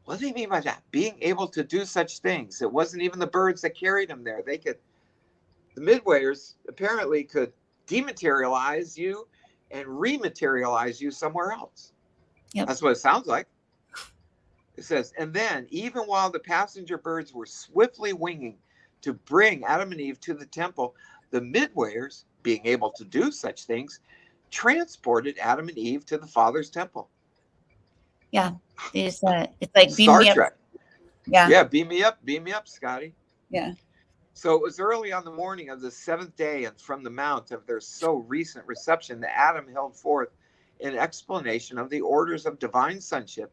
What do they mean by that? Being able to do such things. It wasn't even the birds that carried them there. The midwayers apparently could dematerialize you and rematerialize you somewhere else. Yep. That's what it sounds like. It says, and then even while the passenger birds were swiftly winging to bring Adam and Eve to the temple, the midwayers, being able to do such things, transported Adam and Eve to the Father's temple. Yeah, it's like Star Trek. Yeah, yeah, beam me up, Scotty. Yeah. So it was early on the morning of the seventh day, and from the mount of their so recent reception, that Adam held forth an explanation of the orders of divine sonship,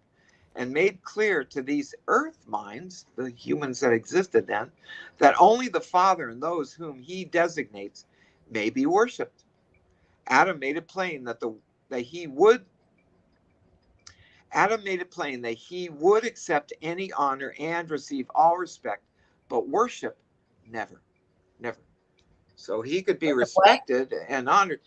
and made clear to these earth minds, the humans that existed then, that only the Father and those whom he designates may be worshipped. Adam made it plain that he would Adam made it plain that he would accept any honor and receive all respect, but worship never, never. So he could be What? respected and honored.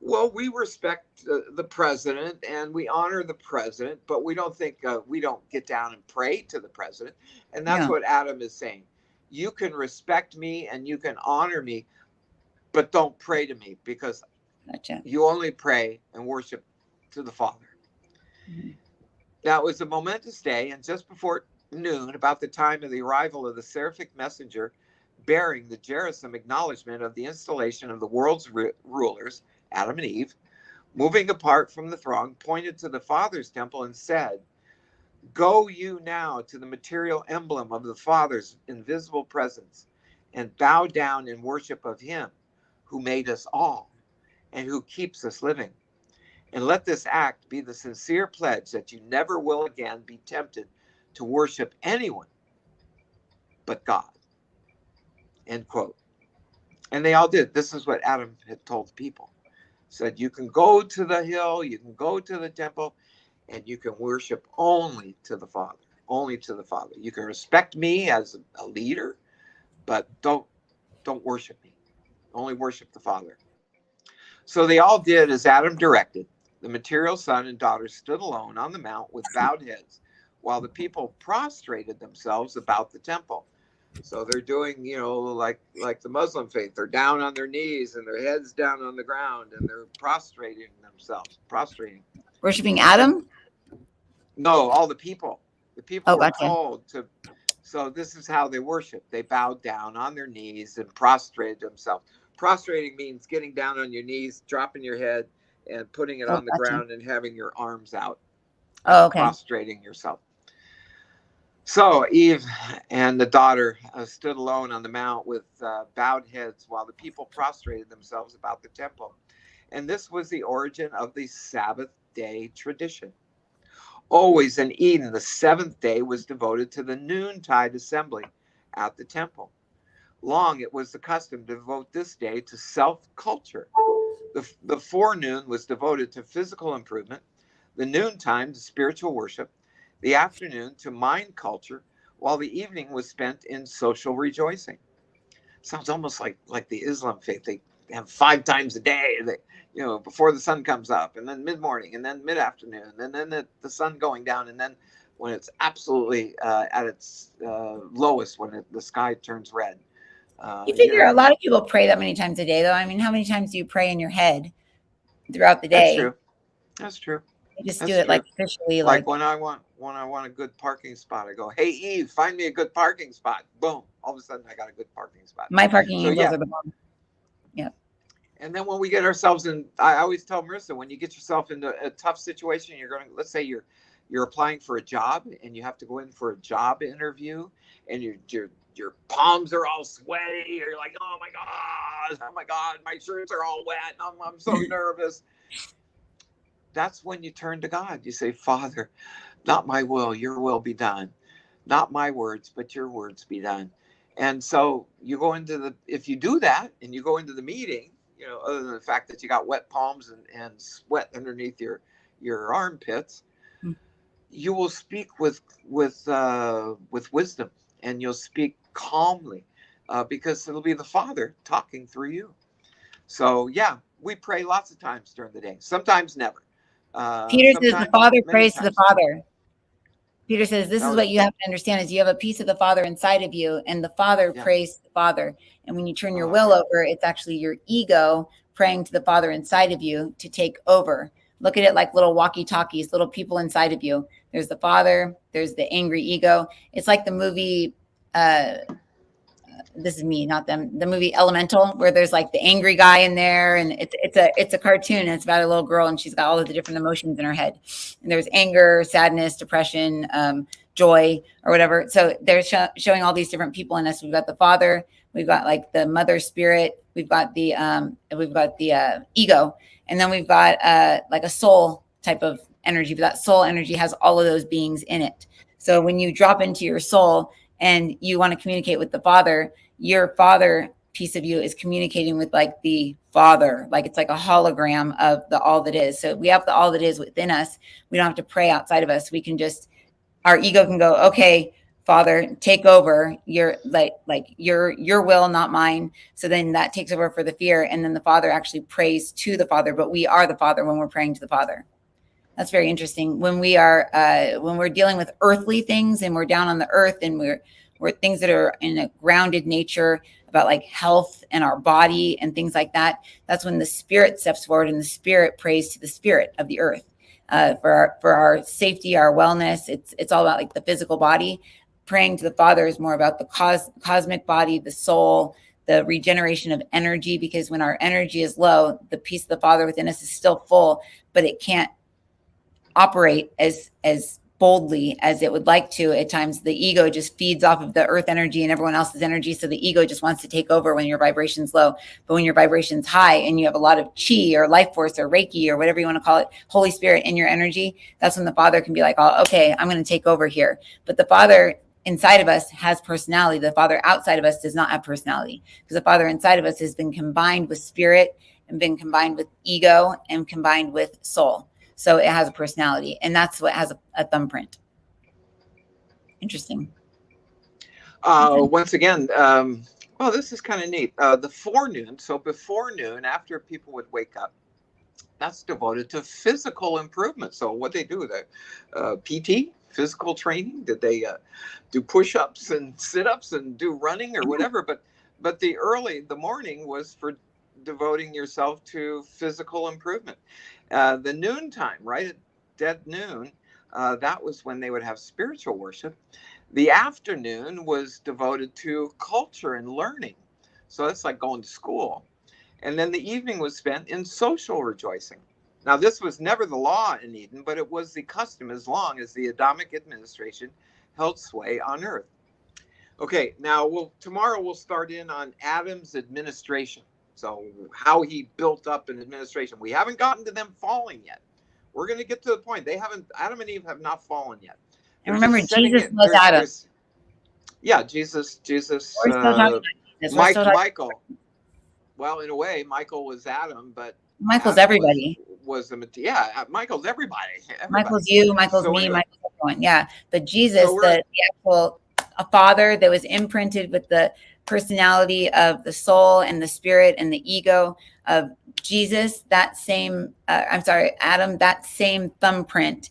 Well, we respect the president and we honor the president, but we don't think we don't get down and pray to the president. And that's Yeah. what Adam is saying. You can respect me and you can honor me, but don't pray to me, because Gotcha. you only pray and worship to the Father. Mm-hmm. Now, it was a momentous day, and just before noon, about the time of the arrival of the seraphic messenger bearing the Jerusalem acknowledgement of the installation of the world's rulers, Adam and Eve, moving apart from the throng, pointed to the Father's temple and said, "Go you now to the material emblem of the Father's invisible presence, and bow down in worship of him who made us all and who keeps us living. And let this act be the sincere pledge that you never will again be tempted to worship anyone but God." End quote. And they all did. This is what Adam had told the people. Said, you can go to the hill, you can go to the temple, and you can worship only to the Father. Only to the Father. You can respect me as a leader, but don't worship me. Only worship the Father. So they all did as Adam directed. The material son and daughter stood alone on the mount with bowed heads, while the people prostrated themselves about the temple. So they're doing, like the Muslim faith. They're down on their knees and their heads down on the ground, and they're prostrating themselves. Worshiping Adam? No, all the people. The people were gotcha. told to. So this is how they worship. They bowed down on their knees and prostrated themselves. Prostrating means getting down on your knees, dropping your head, and putting it on the ground and having your arms out. Okay. Prostrating yourself. So Eve and the daughter stood alone on the mount with bowed heads, while the people prostrated themselves about the temple. And this was the origin of the Sabbath day tradition. Always in Eden, the seventh day was devoted to the noontide assembly at the temple. Long it was the custom to devote this day to self-culture. The forenoon was devoted to physical improvement, the noontime to spiritual worship, the afternoon to mind culture, while the evening was spent in social rejoicing. Sounds almost like the Islam faith. They have 5 times a day, before the sun comes up, and then mid-morning, and then mid-afternoon, and then the sun going down, and then when it's absolutely at its lowest, when the sky turns red. You figure a lot of people pray that many times a day, though. I mean, how many times do you pray in your head throughout the day? That's true. You just do it like officially, like when I want a good parking spot, I go, "Hey Eve, find me a good parking spot." Boom! All of a sudden, I got a good parking spot. My parking angels are the bomb. Yeah. And then when we get ourselves in, I always tell Marisa, when you get yourself into a tough situation, let's say you're applying for a job and you have to go in for a job interview, and your palms are all sweaty. You're like, oh my God, my shirts are all wet. I'm so nervous. That's when you turn to God. You say, "Father, not my will, your will be done. Not my words, but your words be done." And so you go if you do that and you go into the meeting, other than the fact that you got wet palms and sweat underneath your armpits, you will speak with wisdom, and you'll speak calmly, because it'll be the Father talking through you. So yeah, we pray lots of times during the day. Sometimes never. Peter says the Father prays to the Father. Peter says this is what you have to understand: is you have a piece of the Father inside of you, and the Father prays to the Father. And when you turn your will over, it's actually your ego praying to the Father inside of you to take over. Look at it like little walkie-talkies, little people inside of you. There's the Father, there's the angry ego. It's like the movie, this is me, not them, the movie Elemental, where there's like the angry guy in there, and it's a cartoon, and it's about a little girl, and she's got all of the different emotions in her head. And there's anger, sadness, depression, joy or whatever. So they're showing all these different people in us. We've got the Father, we've got like the Mother Spirit, we've got the ego, and then we've got like a soul type of energy. But that soul energy has all of those beings in it. So when you drop into your soul and you want to communicate with the Father, your Father piece of you is communicating with like the Father, like it's like a hologram of the all that is. So we have the all that is within us. We don't have to pray outside of us. We can just, our ego can go, okay, Father, take over your your will, not mine. So then that takes over for the fear, and then the Father actually prays to the Father, but we are the Father when we're praying to the Father. That's very interesting. When we're dealing with earthly things and we're down on the earth and we're things that are in a grounded nature about like health and our body and things like that, that's when the Spirit steps forward and the Spirit prays to the Spirit of the earth for our safety, our wellness. It's all about like the physical body. Praying to the Father is more about the cosmic body, the soul, the regeneration of energy, because when our energy is low, the piece of the Father within us is still full, but it can't operate as boldly as it would like to. At times the ego just feeds off of the earth energy and everyone else's energy, so the ego just wants to take over when your vibration's low. But when your vibration's high and you have a lot of chi or life force or Reiki or whatever you want to call it, Holy Spirit in your energy, that's when the Father can be like, oh, okay, I'm going to take over here. But the Father inside of us has personality. The Father outside of us does not have personality, because the Father inside of us has been combined with spirit and been combined with ego and combined with soul. So it has a personality, and that's what has a thumbprint. Interesting. Once again, well, this is kind of neat. The forenoon, so before noon, after people would wake up, that's devoted to physical improvement. So what they do, the PT, physical training, did they do push-ups and sit-ups and do running or whatever? But the morning was for devoting yourself to physical improvement. The noontime, right at dead noon, that was when they would have spiritual worship. The afternoon was devoted to culture and learning. So that's like going to school. And then the evening was spent in social rejoicing. Now, this was never the law in Eden, but it was the custom as long as the Adamic administration held sway on earth. Okay, now tomorrow we'll start in on Adam's administration. So how he built up an administration. We haven't gotten to them falling yet. We're going to get to the point. Adam and Eve have not fallen yet. And remember, Jesus was Adam. Yeah, Jesus. Michael. Well, in a way, Michael was Adam, but Michael's Adam everybody. Michael's everybody. Michael's you, Michael's me, anyway. Michael's everyone. Yeah, but Jesus, the actual Father that was imprinted with the personality of the soul and the spirit and the ego of Jesus, Adam, that same thumbprint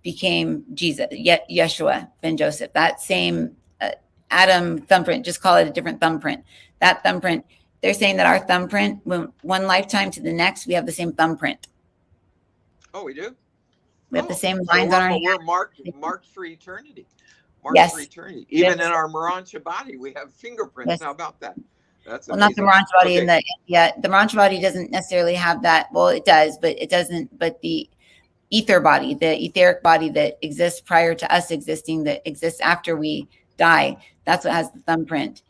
became Jesus, Yeshua ben Joseph. That same Adam thumbprint, just call it a different thumbprint. That thumbprint, they're saying that our thumbprint, when one lifetime to the next, we have the same thumbprint. Oh, we do? We have the same lines on our hand. We're marked for eternity. Yes. For eternity. Even in our Marancha body, we have fingerprints. Yes. How about that? That's well, amazing. Not the Marancha body. Okay. The Marancha body doesn't necessarily have that. Well, it does, but it doesn't. But the ether body, the etheric body that exists prior to us existing, that exists after we die, that's what has the thumbprint.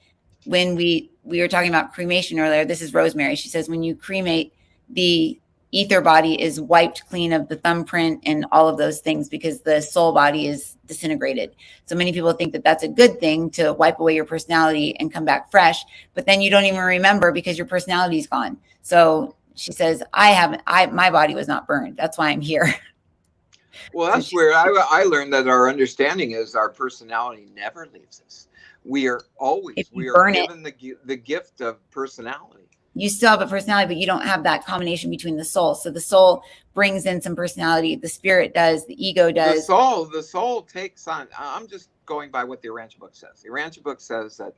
When we were talking about cremation earlier, this is Rosemary. She says when you cremate, the ether body is wiped clean of the thumbprint and all of those things because the soul body is disintegrated. So many people think that that's a good thing, to wipe away your personality and come back fresh, but then you don't even remember because your personality is gone. So she says, my body was not burned. That's why I'm here. Well, that's where I learned that our understanding is our personality never leaves us. We are given the gift of personality. You still have a personality, but you don't have that combination between the soul. So the soul brings in some personality. The spirit does. The ego does. The soul takes on. I'm just going by what the Urantia book says. The Urantia book says that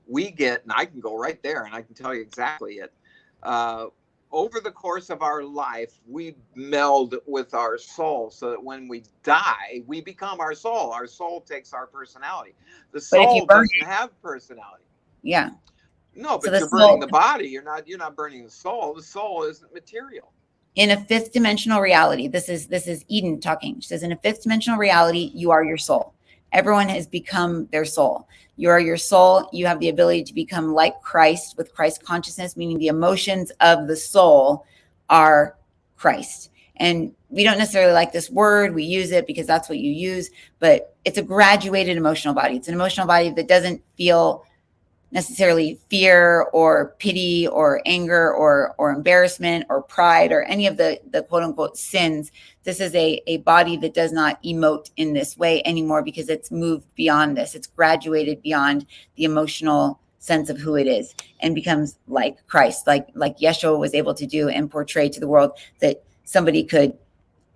we get, and I can go right there and I can tell you exactly it. Over the course of our life, we meld with our soul, so that when we die, we become our soul. Our soul takes our personality. The soul doesn't have personality. Yeah. No, but you're burning the body. You're not burning the soul. The soul isn't material. In a fifth dimensional reality, this is Eden talking. She says, in a fifth dimensional reality, you are your soul. Everyone has become their soul. You are your soul. You have the ability to become like Christ with Christ consciousness, meaning the emotions of the soul are Christ. And we don't necessarily like this word. We use it because that's what you use, but it's a graduated emotional body. It's an emotional body that doesn't feel necessarily fear or pity or anger or embarrassment or pride or any of the quote unquote sins. This is a body that does not emote in this way anymore because it's moved beyond this. It's graduated beyond the emotional sense of who it is and becomes like Christ, like Yeshua was able to do and portray to the world, that somebody could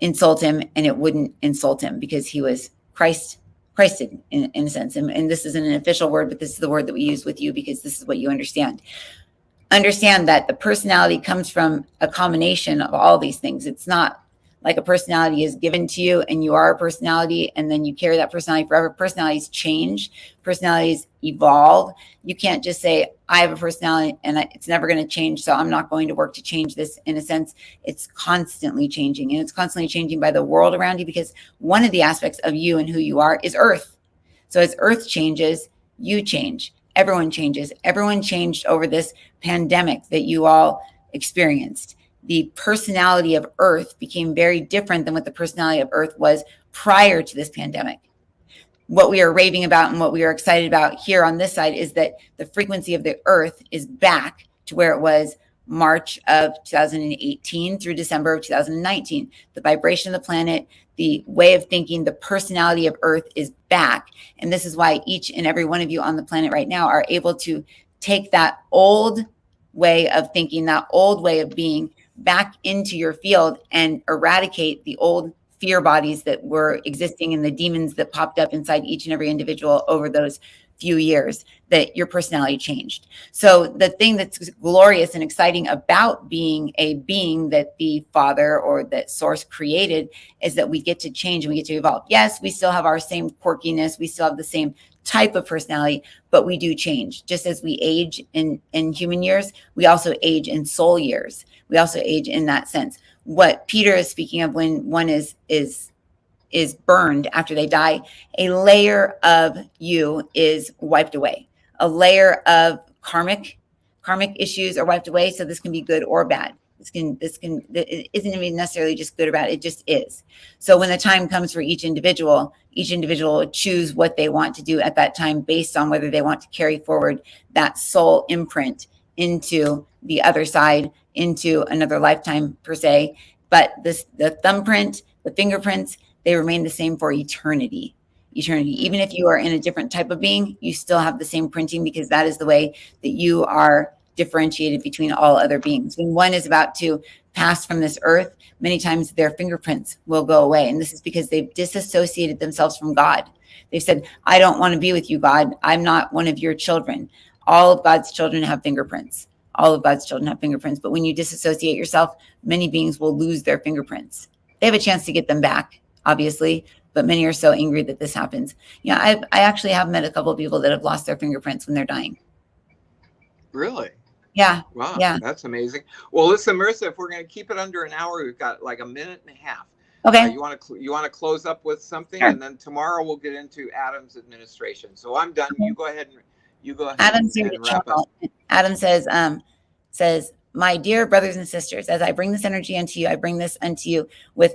insult him and it wouldn't insult him because he was Christed in a sense. And this isn't an official word, but this is the word that we use with you because this is what you understand. Understand that the personality comes from a combination of all these things. It's not like a personality is given to you and you are a personality and then you carry that personality forever. Personalities change, personalities evolve. You can't just say, I have a personality and it's never going to change, so I'm not going to work to change this. In a sense, it's constantly changing, and it's constantly changing by the world around you, because one of the aspects of you and who you are is Earth. So as Earth changes, you change. Everyone changes. Everyone changed over this pandemic that you all experienced. The personality of Earth became very different than what the personality of Earth was prior to this pandemic. What we are raving about and what we are excited about here on this side is that the frequency of the Earth is back to where it was March of 2018 through December of 2019. The vibration of the planet, the way of thinking, the personality of Earth is back. And this is why each and every one of you on the planet right now are able to take that old way of thinking, that old way of being, back into your field and eradicate the old fear bodies that were existing and the demons that popped up inside each and every individual over those few years that your personality changed. So the thing that's glorious and exciting about being a being that the Father or that Source created is that we get to change and we get to evolve. Yes, we still have our same quirkiness. We still have the same type of personality, but we do change. Just as we age in human years, we also age in soul years. We also age in that sense. What Peter is speaking of when one is burned after they die, a layer of you is wiped away. A layer of karmic issues are wiped away. So this can be good or bad. It isn't even necessarily just good or bad. It just is. So when the time comes for each individual will choose what they want to do at that time based on whether they want to carry forward that soul imprint into the other side, into another lifetime per se. But the thumbprint, the fingerprints, they remain the same for eternity. Even if you are in a different type of being, you still have the same printing, because that is the way that you are differentiated between all other beings. When one is about to pass from this earth, many times their fingerprints will go away. And this is because they've disassociated themselves from God. They've said, I don't want to be with you, God. I'm not one of your children. All of God's children have fingerprints. All of God's children have fingerprints. But when you disassociate yourself, many beings will lose their fingerprints. They have a chance to get them back, obviously, but many are so angry that this happens. I actually have met a couple of people that have lost their fingerprints when they're dying. Really? Yeah. Wow. Yeah. That's amazing. Well, listen, Marisa, if we're going to keep it under an hour, we've got like a minute and a half. Okay. You want to close up with something, Sure. and then tomorrow we'll get into Adam's administration. So I'm done. Okay. You go ahead Adam's and wrap up. Adam says, my dear brothers and sisters, as I bring this energy unto you, I bring this unto you with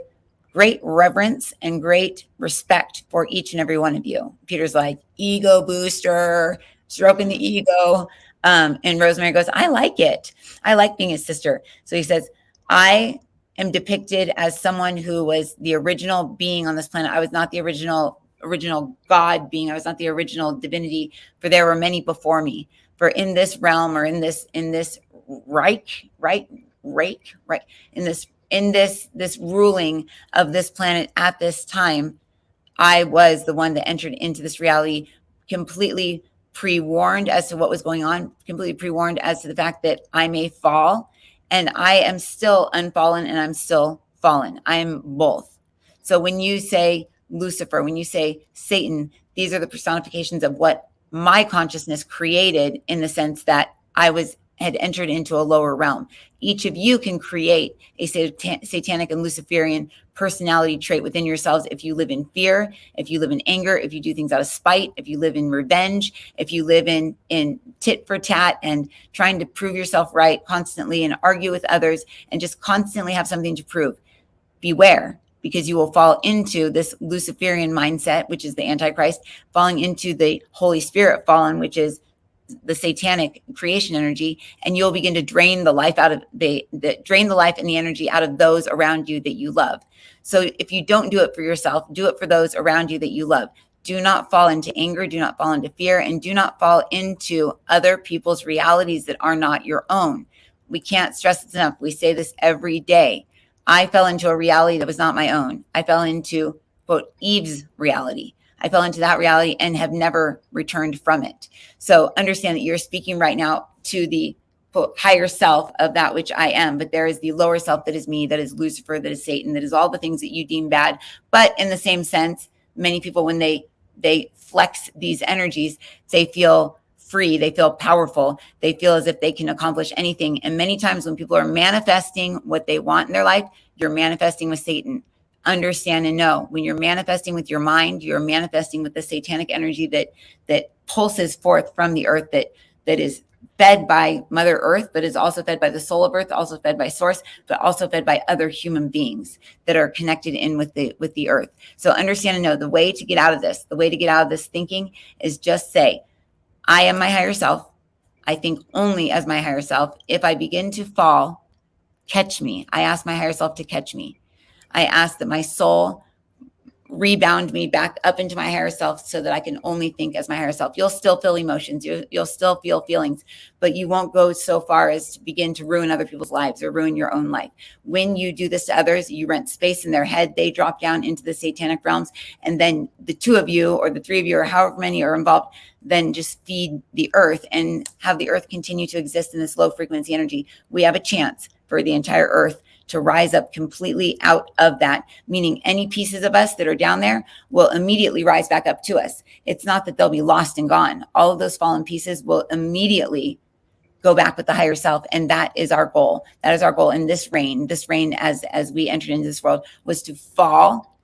great reverence and great respect for each and every one of you. Peter's like, ego booster, stroking the ego. And Rosemary goes, I like it. I like being his sister. So he says, I am depicted as someone who was the original being on this planet. I was not the original God being. I was not the original divinity, for there were many before me. For in this realm, or in this Reich, in this ruling of this planet at this time, I was the one that entered into this reality completely pre-warned as to what was going on, completely pre-warned as to the fact that I may fall, and I am still unfallen and I'm still fallen. I am both. So when you say Lucifer, when you say Satan, these are the personifications of what my consciousness created, in the sense that I was had entered into a lower realm. Each of you can create a satanic and Luciferian personality trait within yourselves if you live in fear, if you live in anger, if you do things out of spite, if you live in revenge, if you live in tit for tat and trying to prove yourself right constantly and argue with others and just constantly have something to prove. Beware, because you will fall into this Luciferian mindset, which is the Antichrist, falling into the Holy Spirit fallen, which is the satanic creation energy, and you'll begin to drain the life out of drain the life and the energy out of those around you that you love. So if you don't do it for yourself, do it for those around you that you love. Do not fall into anger, do not fall into fear, and do not fall into other people's realities that are not your own. We can't stress this enough. We say this every day. I fell into a reality that was not my own. I fell into, quote, Eve's reality. I fell into that reality and have never returned from it. So understand that you're speaking right now to the quote, higher self of that which I am, but there is the lower self that is me, that is Lucifer, that is Satan, that is all the things that you deem bad. But in the same sense, many people, when they flex these energies, they feel free, they feel powerful, they feel as if they can accomplish anything. And many times when people are manifesting what they want in their life, you're manifesting with Satan. Understand and know, when you're manifesting with your mind, you're manifesting with the satanic energy that pulses forth from the earth, that is fed by Mother Earth, but is also fed by the soul of Earth, also fed by Source, but also fed by other human beings that are connected in with the earth. So understand and know the way to get out of this, thinking is just say, I am my higher self. I think only as my higher self. If I begin to fall, catch me. I ask my higher self to catch me. I ask that my soul rebound me back up into my higher self so that I can only think as my higher self. You'll still feel emotions. You'll still feel feelings, but you won't go so far as to begin to ruin other people's lives or ruin your own life. When you do this to others, you rent space in their head. They drop down into the satanic realms. And then the two of you or the three of you or however many are involved, then just feed the earth and have the earth continue to exist in this low frequency energy. We have a chance for the entire earth to rise up completely out of that, meaning any pieces of us that are down there will immediately rise back up to us. It's not that they'll be lost and gone. All of those fallen pieces will immediately go back with the higher self. And that is our goal. That is our goal in this reign. This reign as we entered into this world was to fall,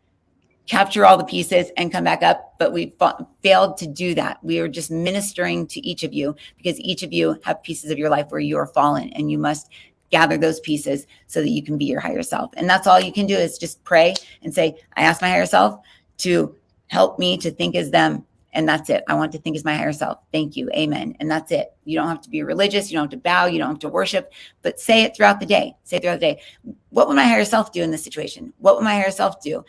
capture all the pieces and come back up. But we failed to do that. We are just ministering to each of you because each of you have pieces of your life where you are fallen and you must gather those pieces so that you can be your higher self. And that's all you can do is just pray and say, I ask my higher self to help me to think as them. And that's it. I want to think as my higher self. Thank you. Amen. And that's it. You don't have to be religious. You don't have to bow. You don't have to worship, but say it throughout the day. Say it throughout the day. What would my higher self do in this situation? What would my higher self do?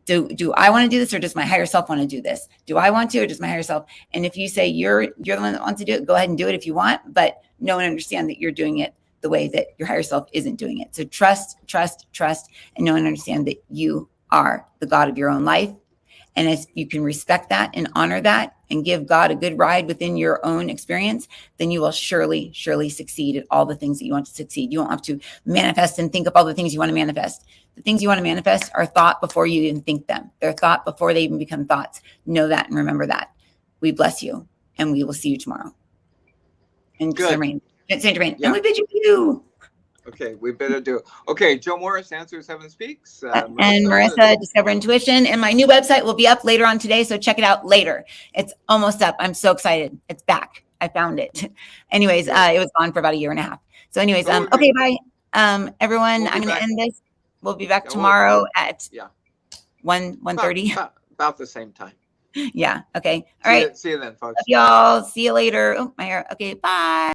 Do I want to do this or does my higher self want to do this? Do I want to or does my higher self? And if you say you're the one that wants to do it, go ahead and do it if you want, but know and understand that you're doing it the way that your higher self isn't doing it. So trust, and know and understand that you are the God of your own life. And as you can respect that and honor that and give God a good ride within your own experience, then you will surely succeed at all the things that you want to succeed. You won't have to manifest and think of all the things you want to manifest. The things you want to manifest are thought before you even think them. They're thought before they even become thoughts. Know that and remember that. We bless you and we will see you tomorrow. And Good. Saint Germain. Yeah. And we bid you. Okay, we better do. Okay, Joe Morris, Answers Heaven Speaks. And Marisa, Discover Intuition. And my new website will be up later on today, so check it out later. It's almost up. I'm so excited. It's back. I found it. Anyways, it was gone for about a year and a half. So anyways, okay, bye. Everyone, I'm going to end this. We'll be back tomorrow at 1:30. About the same time. Yeah, okay. All right. See you then, folks. Love y'all. See you later. Oh, my hair. Okay, bye.